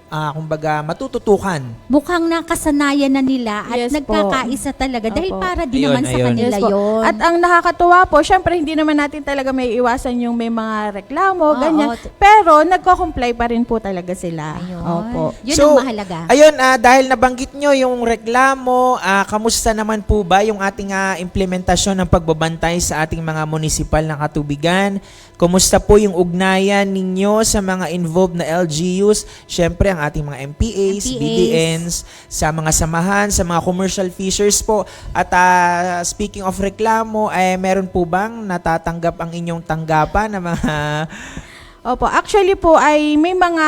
kumbaga matututukan. Mukhang nakasanayan na nila at Yes po. nagkakaisa talaga dahil Opo. para din Ayun, naman sa ayun. kanila Yes po. yun. At ang nakakatuwa po, syempre hindi naman natin talaga may iwasan yung may mga reklamo, Oo. ganyan. Pero nagko-comply pa rin po talaga sila. Ayun. Opo. Yun So, ang mahalaga. Ayun, dahil nabanggit nyo yung reklamo, kamusta naman po ba yung ating implementasyon ng pagbabantay sa ating mga munisipal na katubigan? Kumusta po yung ugnayan ninyo sa mga involved na LGUs? Siyempre, ang ating mga MPAs, BDNs, sa mga samahan, sa mga commercial fishers po. At speaking of reklamo, meron po bang natatanggap ang inyong tanggapan ng mga... Opo, actually po ay may mga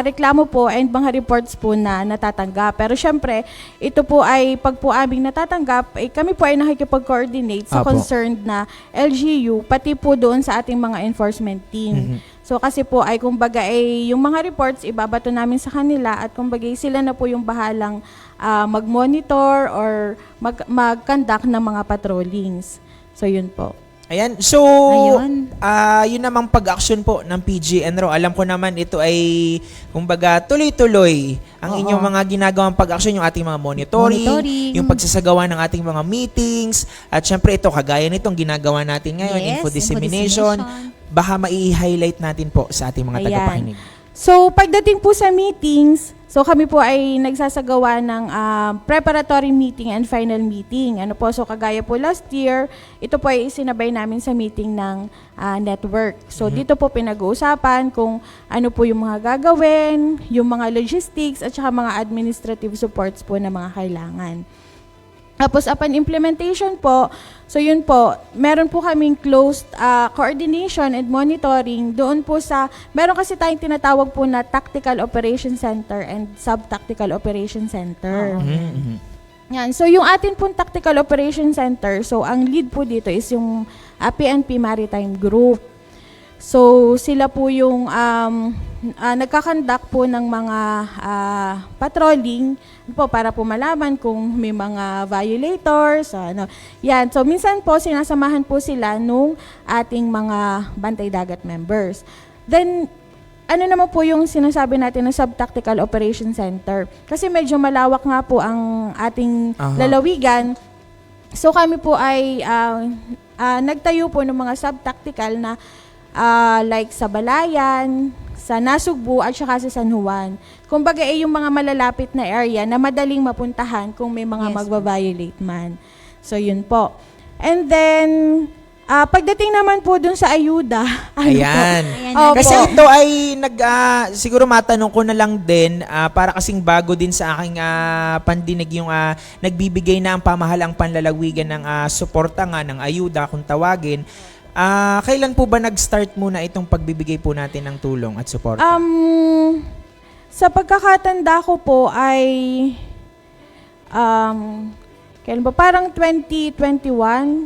reklamo po and mga reports po na natatanggap. Pero syempre, ito po ay pag po aming natatanggap, kami po ay nakikipag-coordinate sa Apo. concerned na LGU, pati po doon sa ating mga enforcement team. So kasi po ay kumbaga yung mga reports ibabato namin sa kanila at kumbaga sila na po yung bahalang mag-monitor or mag-conduct ng mga patrollings. So yun po. Ayan. So, Ayun. yun namang pag-action po ng PGNRO. Alam ko naman ito ay, kumbaga, tuloy-tuloy ang Oo. inyong mga ginagawang pag-action, yung ating mga monitoring, Monitoring. yung pagsasagawa ng ating mga meetings, at syempre ito, kagaya nitong ginagawa natin ngayon, Yes, info dissemination. Baka mai-highlight natin po sa ating mga Ayan. tagapakinig. So, pagdating po sa meetings, so kami po ay nagsasagawa ng preparatory meeting and final meeting. Ano po, so kagaya po last year, ito po ay isinabay namin sa meeting ng network. So, dito po pinag-uusapan kung ano po yung mga gagawin, yung mga logistics, at saka mga administrative supports po na mga kailangan. Tapos upon implementation po, so yun po, meron po kaming closed coordination and monitoring doon po sa, meron kasi tayong tinatawag po na Tactical Operation Center and Sub-Tactical Operation Center. Mhm. Yan. So yung atin pong Tactical Operation Center, so ang lead po dito is yung PNP Maritime Group. So sila po yung nagkakandak po ng mga patrolling po para po malaman kung may mga violators, ano. Yan. So minsan po sinasamahan po sila nung ating mga bantay dagat members. Then ano naman po yung sinasabi natin na Sub-Tactical Operation Center? Kasi medyo malawak nga po ang ating Aha. lalawigan. So kami po ay nagtayo po ng mga sub-tactical na like sa Balayan, sa Nasugbu at saka sa San Juan. Kumbaga yung mga malalapit na area na madaling mapuntahan kung may mga Yes. magbabiolate man. So yun po. And then pagdating naman po dun sa ayuda, ano po? Ayan. Ayan, Opo. Kasi ito ay siguro matanong ko na lang din para kasing bago din sa aking pandinig yung nagbibigay na ang pamahalang panlalawigan ng suporta nga ng ayuda kung tawagin. Kailan po ba nag-start muna itong pagbibigay po natin ng tulong at suporta? Sa pagkakatanda ko po ay kailan ba? Parang 2021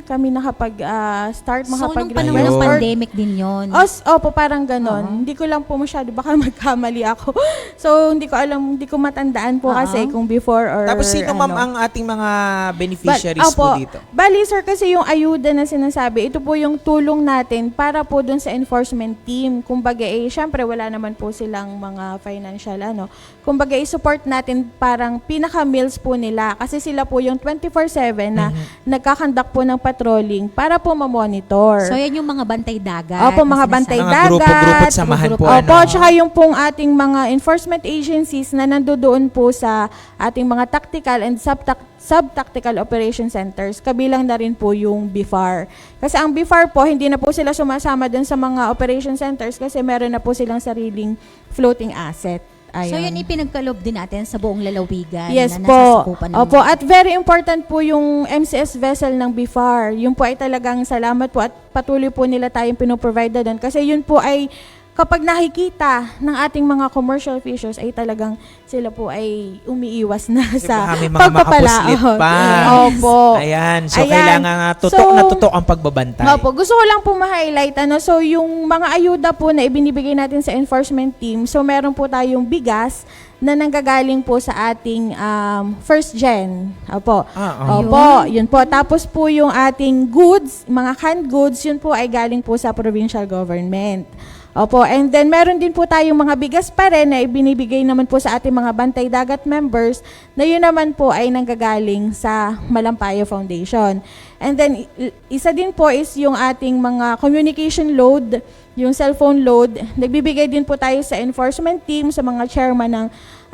kami nakapag-start So, nung makapag-request. panahon ng Ayun. pandemic din yun. Opo, parang ganon. Hindi ko lang po masyado, baka magkamali ako. So, hindi ko alam, hindi ko matandaan po kasi kung before or Tapos sino ma'am ano. ang ating mga beneficiaries po dito? Bali sir, kasi yung ayuda na sinasabi, ito po yung tulong natin para po dun sa enforcement team. Kumbaga syempre wala naman po silang mga financial Kumbaga support natin parang pinaka-meals po nila kasi sila po yung 24/7 na nagkakandak po ng patrolling para po ma-monitor. So, yan yung mga bantay dagat. Opo, na mga bantay sinasabi. Mga grupo-grupo at samahan po. Opo, ano? tsaka yung pong ating mga enforcement agencies na nandoon po sa ating mga tactical and sub-tactical operation centers, kabilang na rin po yung BIFAR. Kasi ang BIFAR po, hindi na po sila sumasama dun sa mga operation centers kasi meron na po silang sariling floating asset. Ayun. So, yun ipinagkaloob din natin sa buong lalawigan Yes na po. nasasakupan ng Opo, at very important po yung MCS vessel ng BIFAR. Yun po ay talagang salamat po at patuloy po nila tayong pinoprovide doon. Kasi yun po ay kapag nakikita ng ating mga commercial fishers ay talagang sila po ay umiiwas na sa Baka may mga makapuslit pa. Opo. Ayan. So, Ayan. kailangan tutok na tutok ang pagbabantay. Opo, gusto ko lang po ma-highlight, so yung mga ayuda po na ibinibigay natin sa enforcement team, so meron po tayong bigas na nanggagaling po sa ating first gen. Opo. Opo, yun po. Tapos po yung ating goods, mga canned goods, yun po ay galing po sa provincial government. Opo, and then meron din po tayong mga bigas pa rin na ibinibigay naman po sa ating mga Bantay Dagat members na yun naman po ay nanggagaling sa Malampaya Foundation. And then isa din po is yung ating mga communication load, yung cellphone load. Nagbibigay din po tayo sa enforcement team, sa mga chairman ng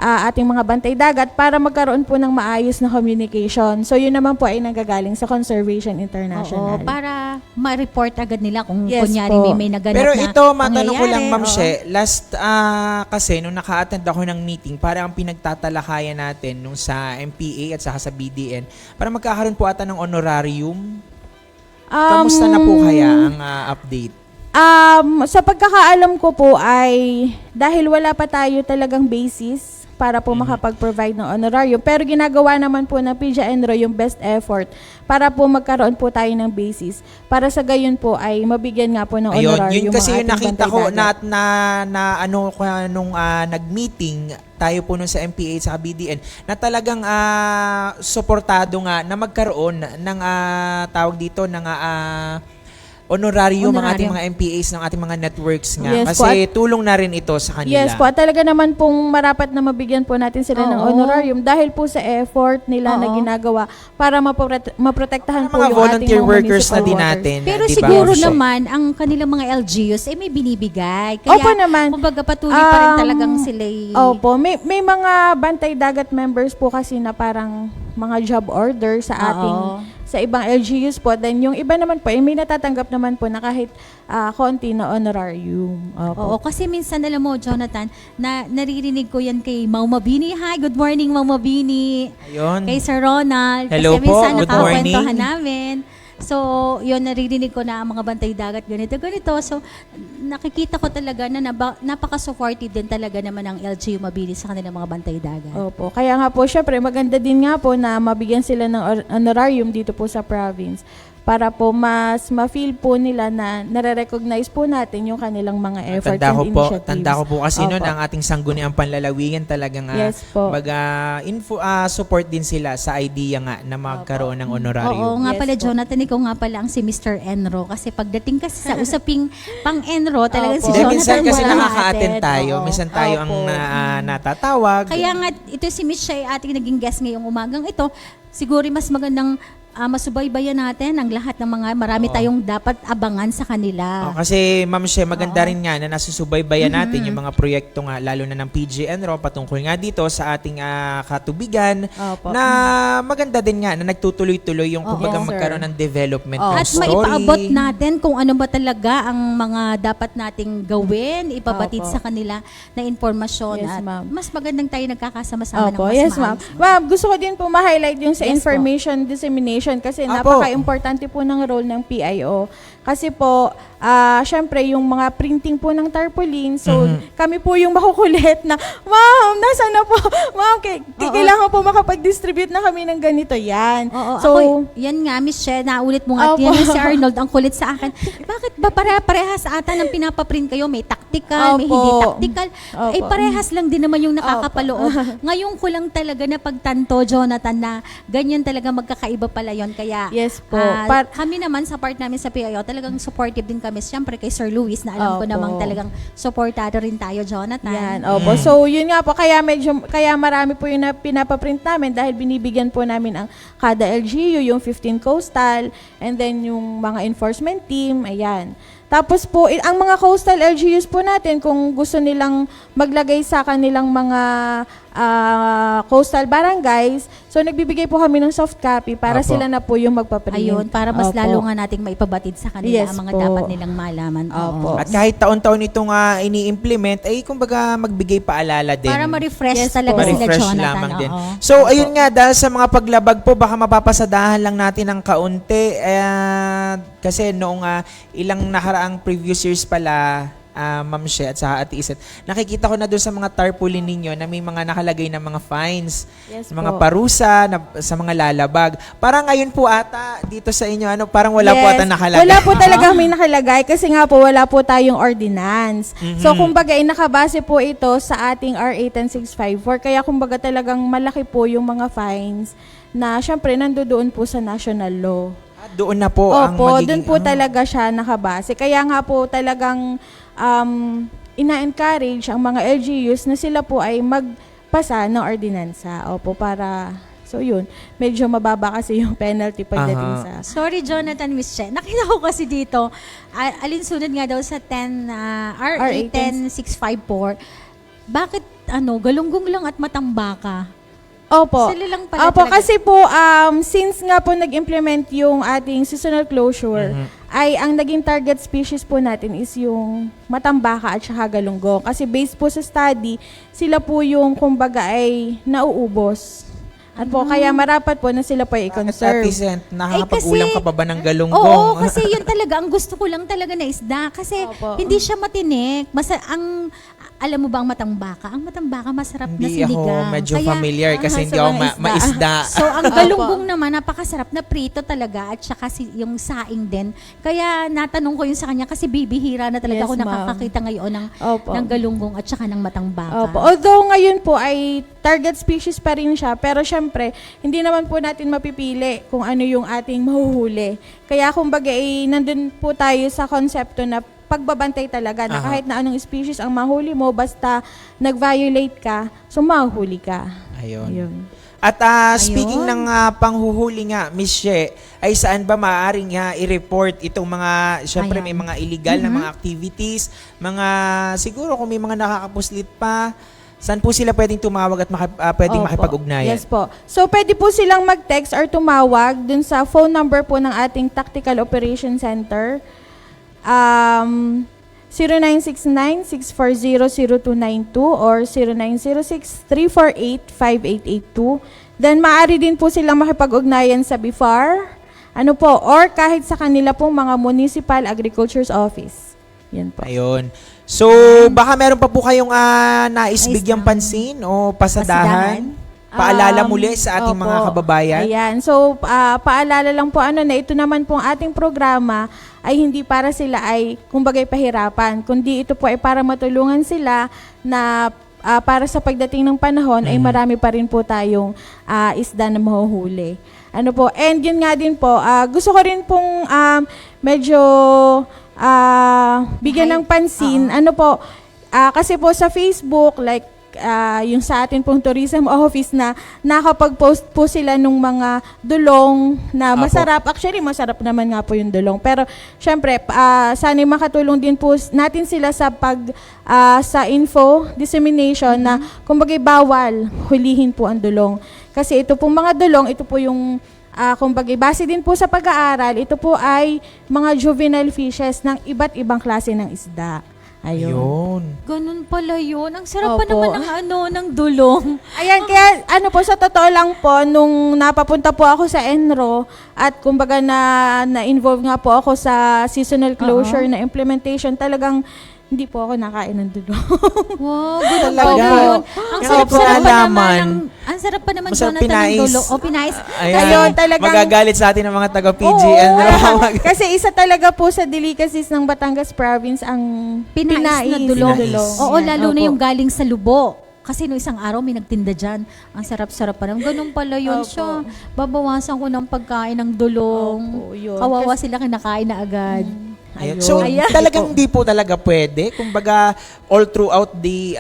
ating mga Bantay Dagat para magkaroon po ng maayos na communication. So yun naman po ay nanggagaling sa Conservation International. Oo, para ma-report agad nila kung Yes kunyari po. may naganap Pero na ito, matanong ko lang, Ma'am oo. She, last kasi nung naka-attend ako ng meeting, para ang pinagtatalakayan natin nung sa MPA at saka sa BDN, para magkakaroon po ata ng honorarium. Kamusta na po kaya ang update? Sa pagkakaalam ko po ay dahil wala pa tayo talagang basis para po makapag-provide ng honorarium. Pero ginagawa naman po ng PIDIA Enro yung best effort para po magkaroon po tayo ng basis. Para sa gayon po ay mabigyan nga po ng Ayun, honorarium. yun kasi ang yung ating nakita Bantay ko Dagat. nung nag-meeting tayo po nun sa MPA sa BDN na talagang suportado nga na magkaroon ng tawag dito ng honorarium ang ating mga MPAs ng ating mga networks nga. Yes po, Kasi tulong na rin ito sa kanila. Yes po, at talaga naman pong marapat na mabigyan po natin sila ng Oo. honorarium dahil po sa effort nila na Oo. ginagawa para maprotektahan po Mga yung volunteer ating mga workers na municipal din waters. natin. Pero di ba, siguro Ma'am She? naman, ang kanilang mga LGUs ay may binibigay. Kaya, Opo naman. kumbaga patuloy pa rin talagang sila Opo, may mga Bantay Dagat members po kasi na parang mga job order sa ating sa ibang LGUs po. Then yung iba naman po, may natatanggap naman po na kahit konti na honorarium. Oo, Opo. kasi minsan alam mo, Jonathan, na naririnig ko yan kay Mau Mabini. Hi, good morning, Mau Mabini. Ayun. Kay Sir Ronald. Hello kasi po, minsan good nakakwentuhan morning. namin. So, yun, naririnig ko na ang mga Bantay Dagat, ganito. So, nakikita ko talaga na napaka-supportive din talaga naman ang LGU Mabini sa kanilang mga Bantay Dagat. Opo. Kaya nga po, syempre, maganda din nga po na mabigyan sila ng honorarium dito po sa province para po mas ma-feel po nila na nare-recognize po natin yung kanilang mga efforts and initiatives. Tanda ko po kasi Opo. noon ang ating sangguniang panlalawigan talagang Yes po. support din sila sa idea nga na magkaroon ng Oo honorarium. nga Yes pala, po. Jonathan, ikaw nga pala ang si Mr. Enro. Kasi pagdating kasi sa usaping pang-Enro, talagang Opo. si Hindi, Jonathan minsan kasi wala nakaka-attend natin. tayo. Oo. Minsan tayo ang Opo. natatawag. Kaya nga, ito si Miss Shea, ating naging guest ngayong umagang ito. Siguro mas magandang masubaybayan natin ang lahat ng mga marami tayong dapat abangan sa kanila. Kasi Ma'am She, maganda rin nga na nasusubaybayan natin yung mga proyekto nga, lalo na ng PGNRO patungkol nga dito sa ating katubigan Opo. na maganda din nga na nagtutuloy-tuloy yung kumbaga Yes, sir. magkaroon ng development ng At story. maipaabot natin kung ano ba talaga ang mga dapat nating gawin, ipabatid Opo. sa kanila na informasyon. Yes, at ma'am. mas magandang tayo nagkakasama-sama ng Opo, mas yes ma'am. maayos. Ma'am, gusto ko din po ma-highlight yung sa Yes po. information dissemination kasi Apo. napaka-importante po ng role ng PIO. Kasi po, syempre yung mga printing po ng tarpaulin, so kami po yung makukulit na, ma'am, nasa na po? Ma'am, kailangan po makapag-distribute na kami ng ganito. Yan. Oo, So, yan nga, Miss She, naulit mo nga, Opo. yan si Arnold, ang kulit sa akin. Bakit ba parehas ata ng pinapaprint kayo? May tactical, may Opo. hindi tactical. Opo. Eh, parehas lang din naman yung nakakapaloob. Ngayon ko lang talaga na pagtanto, Jonathan, na ganyan talaga magkakaiba pala yon. Kaya, Yes po. kami naman sa part namin sa PIO, talagang supportive din kami. Siyempre, kay Sir Luis, na alam ko Opo. namang talagang supportado rin tayo, Jonathan. yan. Opo. So, yun nga po. Kaya marami po yung pinapaprint namin dahil binibigyan po namin ang kada LGU, yung 15 coastal, and then yung mga enforcement team, ayan. Tapos po, ang mga coastal LGUs po natin, kung gusto nilang maglagay sa kanilang mga coastal barangays. So nagbibigay po kami ng soft copy para Opo. sila na po yung magpaprint. Ayun, para mas Opo. lalo nga nating maipabatid sa kanila Yes ang mga po. dapat nilang malaman. Opo. At kahit taon-taon itong ini-implement, ay kumbaga magbigay paalala din. Para ma-refresh Yes talaga po. sila, Ma-refresh Jonathan. lamang din. Oo. So, ayun nga, dahil sa mga paglabag po, baka mapapasadahan lang natin ng kaunti. Kasi noong ilang nakaraang previous years pala, Ma'am She at sa Ate Iset, nakikita ko na doon sa mga tarpaulin ninyo na may mga nakalagay na mga fines, Yes mga po. parusa sa mga lalabag. Parang ngayon po ata dito sa inyo, parang wala po ata nakalagay. Wala po talaga may nakalagay kasi nga po wala po tayong ordinance. So kumbaga nakabase po ito sa ating RA 10654 kaya kumbaga talagang malaki po yung mga fines na syempre nandoon po sa national law. Doon na po ang Opo, magiging... doon po talaga siya nakabase. Kaya nga po talagang ina-encourage ang mga LGUs na sila po ay magpasa ng ordinansa. Opo, para... So yun, medyo mababa kasi yung penalty pagdating sa... Sorry, Jonathan, Miss Che. Nakita ko kasi dito, alinsunod nga daw sa RA 10654. Bakit galunggong lang at matambaka? Opo. Sila lang pala Opo, talaga. kasi po, since nga po nag-implement yung ating seasonal closure, ay ang naging target species po natin is yung matambaka at saka galunggong. Kasi based po sa study, sila po yung kumbaga ay nauubos. At po, kaya marapat po na sila po ay i-conserve. Ate Sent, nakakapag-ulam ka pa ba ng galunggong? Oo, kasi yun talaga, ang gusto ko lang talaga na isda. Kasi Opo. hindi siya matinik. Alam mo ba ang matambaka? Ang matambaka masarap na Hindi ako sinigang. medyo Kaya, familiar kasi sa hindi ako mga isda. maisda. So, ang galunggong naman, napakasarap na prito talaga at saka yung saing din. Kaya natanong ko yun sa kanya kasi bibihira na talaga Yes, ako ma'am. nakakakita ngayon Opo. ng galunggong at saka ng matambaka. Opo. Although ngayon po ay target species pa rin siya, pero syempre, hindi naman po natin mapipili kung ano yung ating mahuhuli. Kaya kumbaga, nandun po tayo sa konsepto na pagbabantay talaga na kahit na anong species ang mahuli mo, basta nag-violate ka, so mahuhuli ka. Ayun. Ayun. At speaking ng panghuhuli nga, Miss She, ay saan ba maaaring i-report itong mga, syempre may mga illegal na mga activities, mga, siguro kung may mga nakakapuslit pa, saan po sila pwedeng tumawag at pwedeng Opo. makipag-ugnayan? Yes po. So, pwede po silang mag-text or tumawag dun sa phone number po ng ating Tactical Operation Center. 0969-640-0292 or 0906-348-5882. Then, maaari din po silang makipag-ugnayan sa BIFAR, or kahit sa kanila pong mga Municipal Agriculture's Office. Yan po. Ayun. So, baka meron pa po kayong nais bigyang pansin o pasadahan? Paalala muli sa ating Opo. mga kababayan? Ayan. So, paalala lang po na ito naman pong ating programa ay hindi para sila ay kumbagay pahirapan, kundi ito po ay para matulungan sila na para sa pagdating ng panahon ay marami pa rin po tayong isda na mahuhuli. And yun nga din po, gusto ko rin pong medyo bigyan ng pansin. Kasi po sa Facebook, like yung sa atin pong tourism office na nakapag-post po sila nung mga dulong na masarap. Actually, masarap naman nga po yung dulong. Pero, syempre, sana'y makatulong din po natin sila sa sa info dissemination na kumbagay bawal hulihin po ang dulong. Kasi ito pong mga dulong, ito po yung kumbagay, base din po sa pag-aaral, ito po ay mga juvenile fishes ng iba't ibang klase ng isda. Ayun. Ganun pala yun. Ang sarap pa Opo. naman ng dulong. Ayan, kaya po, sa totoo lang po, nung napapunta po ako sa Enro at kumbaga na-involve nga po ako sa seasonal closure na implementation, talagang hindi po ako nakain ng dulong. Wow, ganun Talaga. pala yun. Ang Kaya sarap po pa alaman. naman ang sarap pa naman, Masarap Jonathan, ng pinais. dulong. O, pinais. Ayun, talagang... Magagalit sa atin ng mga taga-PG. Oo. Kasi isa talaga po sa delicacies ng Batangas Province ang Pinais na dulong. Pinais. Oo, Yan, lalo na opo. yung galing sa lubo. Kasi no isang araw may nagtinda dyan. Ang sarap-sarap pa naman. Ganun pala yun Opo. siya. Babawasan ko ng pagkain ng dulong. Opo, yun. Kawawa sila kinakain na agad. Ayan. Ayun. So, Ayan. talagang hindi po talaga pwede. Kumbaga, all throughout the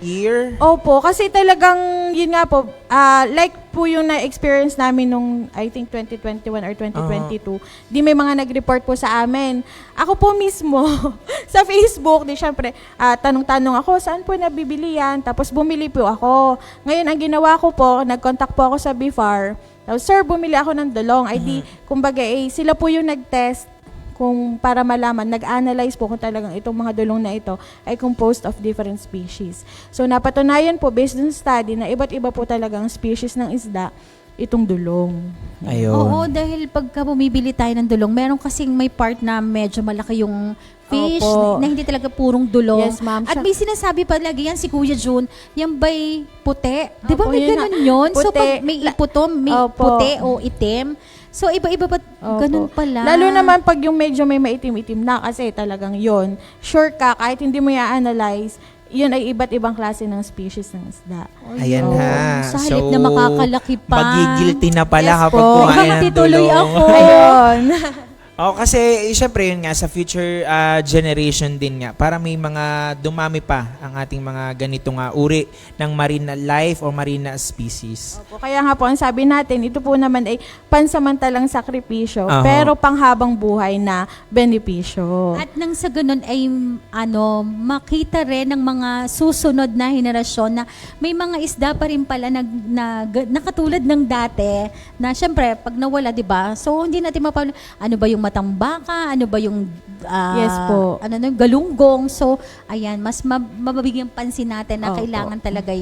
year. Opo, kasi talagang, yun nga po, like po yung na-experience namin nung, I think, 2021 or 2022, di may mga nag-report po sa amin. Ako po mismo, sa Facebook, di syempre, tanong-tanong ako, saan po nabibili yan? Tapos bumili po ako. Ngayon, ang ginawa ko po, nag-contact po ako sa BIFAR. Tapos, sir, bumili ako ng dulong. Ay di, kumbaga, sila po yung nag-test kung para malaman, nag-analyze po kung talagang itong mga dulong na ito ay composed of different species. So, napatunayan po, based on study, na iba't iba po talagang species ng isda itong dulong. Ayun. Oo, dahil pagka bumibili tayo ng dulong, meron kasing may part na medyo malaki yung fish, Opo. na hindi talaga purong dulong. Yes, ma'am. At may sinasabi palagi yan si Kuya June, yan ba'y puti? Di ba Opo, may yun ganun na. yun? So Puti. pag may iputom, may Opo. puti o itim. So iba-iba pa, Opo. ganun pala. Lalo naman pag yung medyo may maitim-itim na, kasi talagang yon, sure ka, kahit hindi mo i-analyze, yun ay iba't ibang klase ng species ng isda. Ayan Oo. ha. Sa halip na makakalaki pa. Magigilty na pala Yes kapag po. kumain ng Magtituloy dulong. ako. Ayun. Oh, kasi syempre yun nga sa future generation din nga para may mga dumami pa ang ating mga ganitong uri ng marine life or marine species. Opo, kaya nga po ang sabi natin, ito po naman ay pansamantalang sakripisyo, Aha. pero panghabang buhay na benepisyo. At nang sa ganun ay makita rin ng mga susunod na henerasyon na may mga isda pa rin pala na katulad ng dati na syempre pag nawala, 'di ba? So hindi natin ano ba yung matang baka, ano ba yung Yes po. galunggong. So ayan, mas mababigyang pansin natin na Opo. kailangan talaga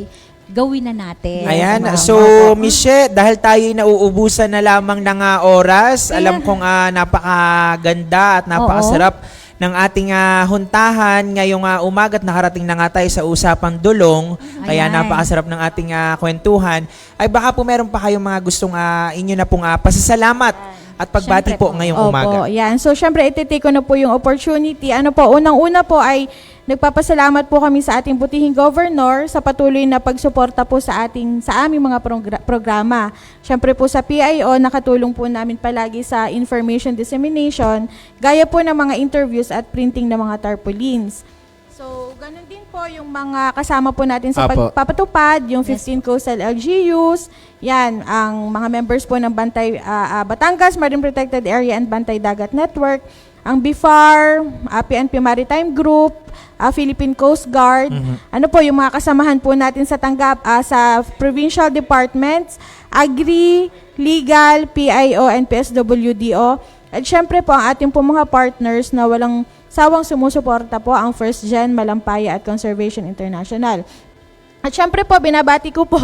gawin na natin. Ayan, ma'am. so Michelle, dahil tayo nauubusan na lamang ng oras, alam kong napakaganda at napakasarap ng ating huntahan ngayong umaga at nakarating na nga tayo sa usapang dulong. Kaya Ayan. napakasarap ng ating kwentuhan. Ay baka po meron pa kayong mga gustong inyo na pong pasasalamat at pagbati Syempre po po. ngayong Opo, umaga. yan. So, syempre, ititake ko na po yung opportunity. Unang-una po ay nagpapasalamat po kami sa ating butihing governor sa patuloy na pagsuporta po sa aming mga programa. Syempre po sa PIO, nakatulong po namin palagi sa information dissemination, gaya po ng mga interviews at printing ng mga tarpaulins. So, ganun din po yung mga kasama po natin sa Apo. pagpapatupad, yung 15 coastal LGUs, yan, ang mga members po ng Bantay Batangas Marine Protected Area and Bantay Dagat Network, ang BIFAR, PNP Maritime Group, Philippine Coast Guard, ano po yung mga kasamahan po natin sa sa provincial departments, Agri, Legal, PIO, and PSWDO. At syempre po ang ating po mga partners na walang sawang sumusuporta po ang First Gen, Malampaya at Conservation International. At syempre po, binabati ko po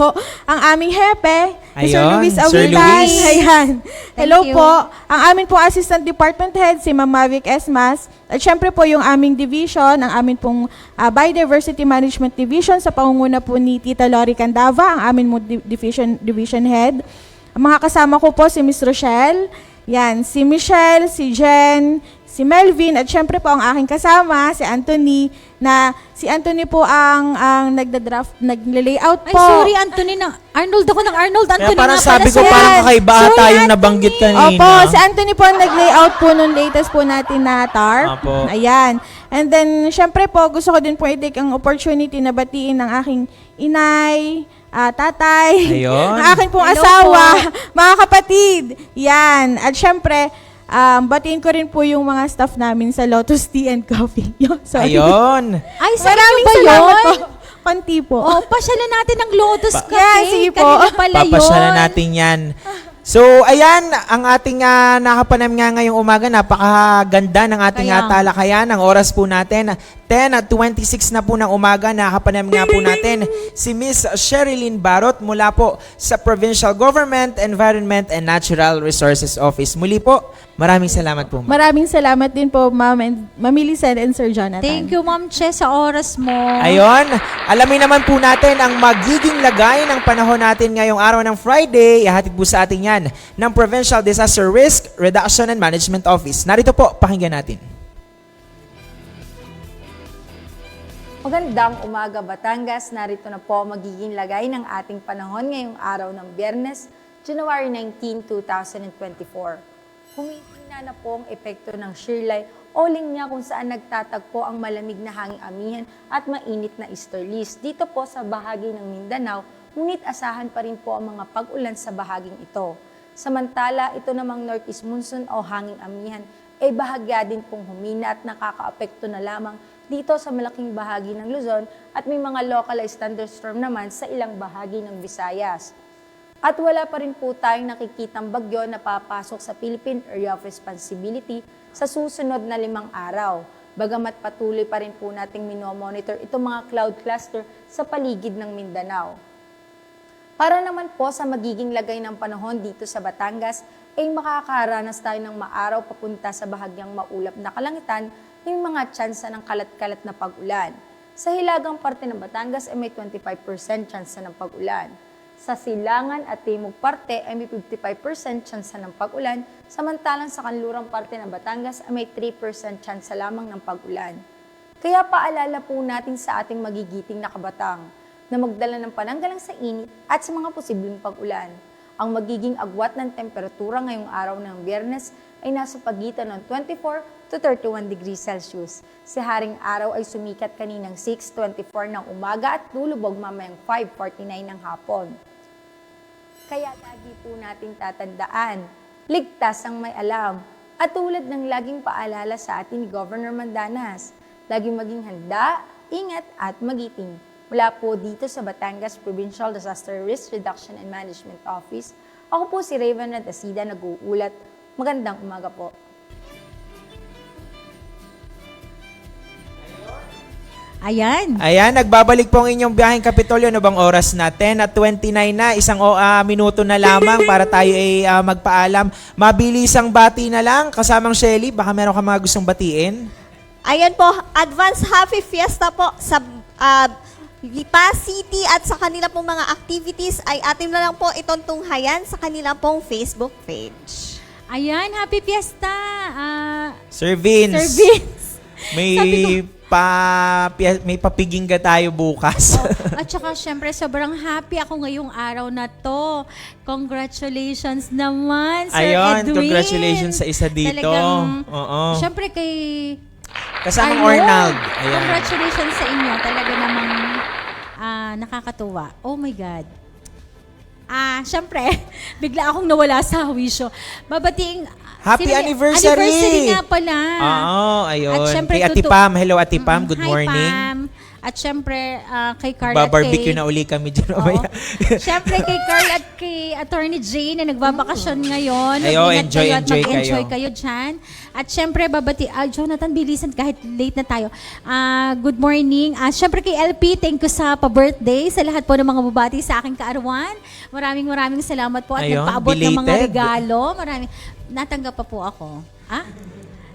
ang aming hepe, Sir Ayun, Luis Sir Awitan. Luis. Ayan. Hello you. po. Ang amin po Assistant Department Head, si Ma'am Mavic Esmas. At syempre po yung aming division, ang amin pong Biodiversity Management Division sa pangunguna po ni Tita Lori Candava, ang amin mo division head. Ang mga kasama ko po si Miss Rochelle, yan, si Michelle, si Jen, si Melvin, at syempre po ang aking kasama, si Anthony, na si Anthony po ang nagda-draft, nag-layout Ay, po. sorry, Anthony na. Arnold ako ng Arnold. Kaya Anthony parang nga pala sabi ko siya. parang kakaiba Sorry, ata yung Anthony. nabanggit kanina. Opo, si Anthony po ang nag-layout po nung latest po natin na TARP. Opo. Ayan. And then, syempre po, gusto ko din po i-take ang opportunity na batiin ng aking inay, tatay, Ayun. ang aking pong Hello asawa, mga kapatid. Yan. At syempre, batiin ko rin po yung mga staff namin sa Lotus Tea and Coffee. Sorry. Ayun. Ay, sa inyo Maraming ba salamat yun? po. Konti po. Oh, pasyalan natin ng Lotus Cafe. Yeah, sige po. Kanina pala yun. Papasyalan natin yan. So, ayan, ang ating nakapanam nga ngayong umaga, napakaganda ng ating Kaya. talakayan. Ang oras po natin, 10:26 na po ng umaga, nakapanam nga po natin si Miss Sherilyn Barot mula po sa Provincial Government, Environment and Natural Resources Office. Muli po, maraming salamat po. ma'am. Maraming salamat din po, Ma'am Millicent and Sir Jonathan. Thank you, Ma'am Che, sa oras mo. Ayon, alamin naman po natin ang magiging lagay ng panahon natin ngayong araw ng Friday. Ihatid po sa atin yan ng Provincial Disaster Risk Reduction and Management Office. Narito po, pakinggan natin. Magandang umaga Batangas, narito na po magiging lagay ng ating panahon ngayong araw ng Biyernes, January 19, 2024. humihina na po ang epekto ng shear line o linya kung saan nagtatagpo ang malamig na hanging amihan at mainit na easterlies dito po sa bahagi ng Mindanao, ngunit asahan pa rin po ang mga pag-ulan sa bahaging ito. Samantala, ito namang northeast monsoon o hanging amihan ay bahagya din pong humina at nakakaapekto na lamang dito sa malaking bahagi ng Luzon at may mga localized thunderstorm naman sa ilang bahagi ng Visayas. At wala pa rin po tayong nakikitang bagyo na papasok sa Philippine Area of Responsibility sa susunod na 5 araw. Bagamat patuloy pa rin po nating minomonitor itong mga cloud cluster sa paligid ng Mindanao. Para naman po sa magiging lagay ng panahon dito sa Batangas, ay makakaranas tayo ng maaraw papunta sa bahagyang maulap na kalangitan yung mga tsansa ng kalat-kalat na pag-ulan. Sa hilagang parte ng Batangas ay may 25% tsansa ng pag-ulan. Sa silangan at timog parte ay may 55% tsansa ng pag-ulan, samantalang sa kanlurang parte ng Batangas ay may 3% tsansa lamang ng pag-ulan. Kaya paalala po natin sa ating magigiting na kabatang na magdala ng pananggalang sa init at sa mga posibleng pag-ulan. Ang magiging agwat ng temperatura ngayong araw ng Biyernes ay nasa pagitan ng 24 to 31 degrees Celsius. Si Haring Araw ay sumikat kaninang 6:24 ng umaga at lulubog mamayang 5:49 ng hapon. Kaya lagi po nating tatandaan, ligtas ang may alam. At tulad ng laging paalala sa atin ni Governor Mandanas, laging maging handa, ingat at magiting. Mula po dito sa Batangas Provincial Disaster Risk Reduction and Management Office, ako po si Raven Radasida, nag-uulat. Magandang umaga po. Ayan, nagbabalik po ang inyong biyaheng Kapitolyo. Ano bang oras na? 10:29 na. Isang minuto na lamang para tayo ay magpaalam. Mabilisang bati na lang. Kasamang Shelly, baka meron ka mga gustong batiin? Ayan po, advance happy fiesta po sa Lipa City at sa kanila pong mga activities ay atin na lang po itong tunghayan sa kanila pong Facebook page. Ayan, happy fiesta! Sir Vince. Sir Vince. May papigingga tayo bukas. At saka syempre sobrang happy ako ngayong araw na to. Congratulations naman, Sir Ayun, Edwin. congratulations sa isa dito. Talagang, Oo. syempre kay Kasamang Arnold. Ayan. Congratulations sa inyo. Talaga namang nakakatuwa. Oh my God. Syempre, bigla akong nawala sa wisyo. Babating Happy anniversary! Anniversary nga pala. Oo, ayun. At syempre, Kay Ati Pam. Hello, Ati Pam. Good Hi, morning. Pam. At syempre, kay Carl at Barbecue kay... na uli kami dyan. Oo. mamaya. Syempre, kay Carl at kay Attorney Jane na nagbabakasyon ngayon. Ayo, Mag-ingat enjoy, kayo at enjoy mag-enjoy kayo. kayo dyan. At syempre, Jonathan, bilisan kahit late na tayo. Good morning. Syempre kay LP, thank you sa pa-birthday. Sa lahat po ng mga bubati sa aking kaarawan. Maraming salamat po at Ayun, nagpaabot ng mga belated. regalo. Natanggap pa po ako.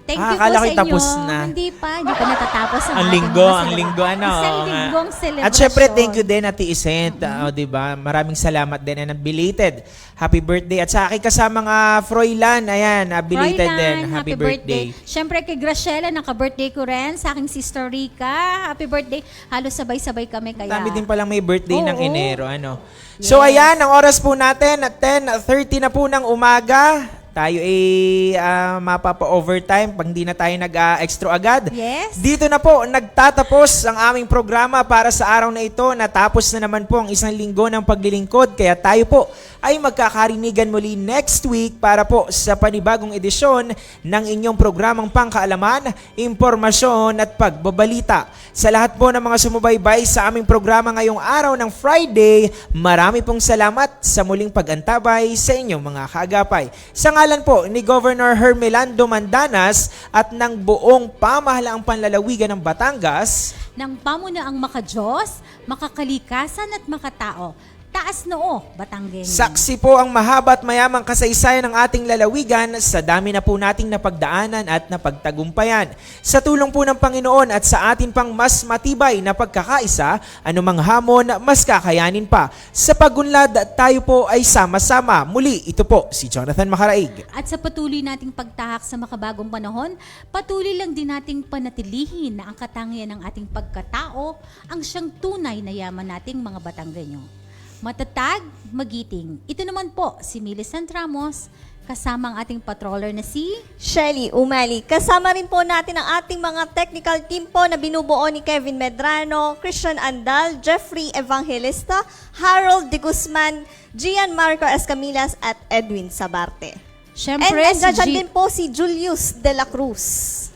Thank you po akala sa ko'y inyo. tapos na. Hindi pa natatapos Ang ating linggo, mga ang linggo, ano. Isang oo nga. linggong celebration. At syempre, thank you din, Ati Isent. Diba? Maraming salamat din and belated. Happy birthday. At sa aking kasamang Froilan, ayan, belated din. Happy birthday. Syempre kay Graciela, naka-birthday ko rin. Sa aking sister Rica, happy birthday. Halos sabay-sabay kami kaya. Dami din palang may birthday ng Oo. Enero. Ano? So ayan, ang oras po natin at 10:30 na po ng umaga. Tayo ay mapapa-overtime pag hindi na tayo nag-extra agad. Yes. Dito na po nagtatapos ang aming programa para sa araw na ito. Natapos na naman po ang isang linggo ng paglilingkod. Kaya tayo po ay magkakarinigan muli next week para po sa panibagong edisyon ng inyong programang pangkaalaman, impormasyon at pagbabalita. Sa lahat po ng mga sumubaybay sa aming programa ngayong araw ng Friday, marami pong salamat sa muling pag-antabay sa inyong mga kaagapay. Sa ngalan po ni Governor Hermelando Mandanas at ng buong pamahalaang panlalawigan ng Batangas, Ng pamunaang makadiyos, makakalikasan at makatao. Taas noo, Batanggen. saksi po ang mahaba at mayamang kasaysayan ng ating lalawigan sa dami na po nating napagdaanan at napagtagumpayan. Sa tulong po ng Panginoon at sa atin pang mas matibay na pagkakaisa, anumang hamon mas kakayanin pa. Sa pagunlad, tayo po ay sama-sama. Muli, ito po si Jonathan Macaraig. At sa patuloy nating pagtahak sa makabagong panahon, patuloy lang din nating panatilihin na ang katangian ng ating pagkatao ang siyang tunay na yaman nating mga Batanggenyo. Matatag, magiting. Ito naman po si Millicent Ramos, kasama ang ating patroller na si... Shelly Umali. Kasama rin po natin ang ating mga technical team po na binubuo ni Kevin Medrano, Christian Andal, Jeffrey Evangelista, Harold De Guzman, Gian Marco Escamilas at Edwin Sabarte. Siyempre, And si nandiyan G. din po si Julius De La Cruz.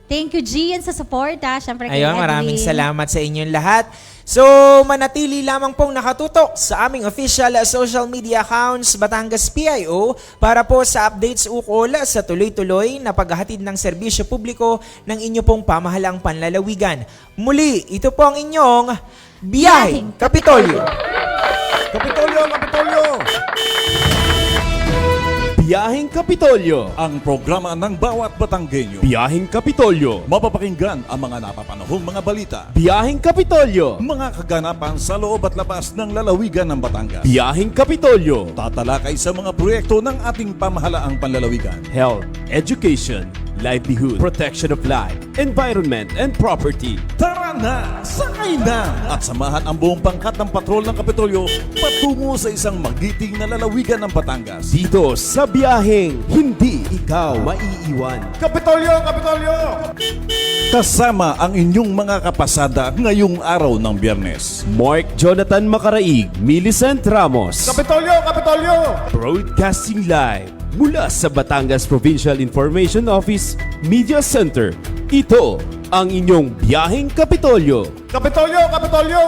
Thank you, Gian, sa support, ha? Siyempre, kay Ayun, Edwin. maraming salamat sa inyong lahat. So, manatili lamang pong nakatutok sa aming official social media accounts Batangas PIO para po sa updates ukol sa tuloy-tuloy na paghahatid ng serbisyo publiko ng inyo pong pamahalang panlalawigan. Muli, ito po ang inyong Biyaheng Kapitolyo. Kapitolyo, Kapitolyo! Biyaheng Kapitolyo. Ang programa ng bawat Batanggenyo. Biyaheng Kapitolyo. Mapapakinggan ang mga napapanahong mga balita. Biyaheng Kapitolyo. Mga kaganapan sa loob at labas ng lalawigan ng Batangas. Biyaheng Kapitolyo. Tatalakay sa mga proyekto ng ating pamahalaang panlalawigan. Health, education, livelihood, protection of life, environment, and property. Tara na! Sakay na! At samahan ang buong pangkat ng patrol ng Kapitolyo patungo sa isang magiting na lalawigan ng Batangas. Dito sa biyaheng hindi ikaw maiiwan. Kapitolyo! Kapitolyo! Kasama ang inyong mga kapasada ngayong araw ng Biyernes. Mark Jonathan Macaraig, Millicent Ramos. Kapitolyo! Kapitolyo! Broadcasting live mula sa Batangas Provincial Information Office Media Center. Ito ang inyong biyaheng Kapitolyo. Kapitolyo! Kapitolyo!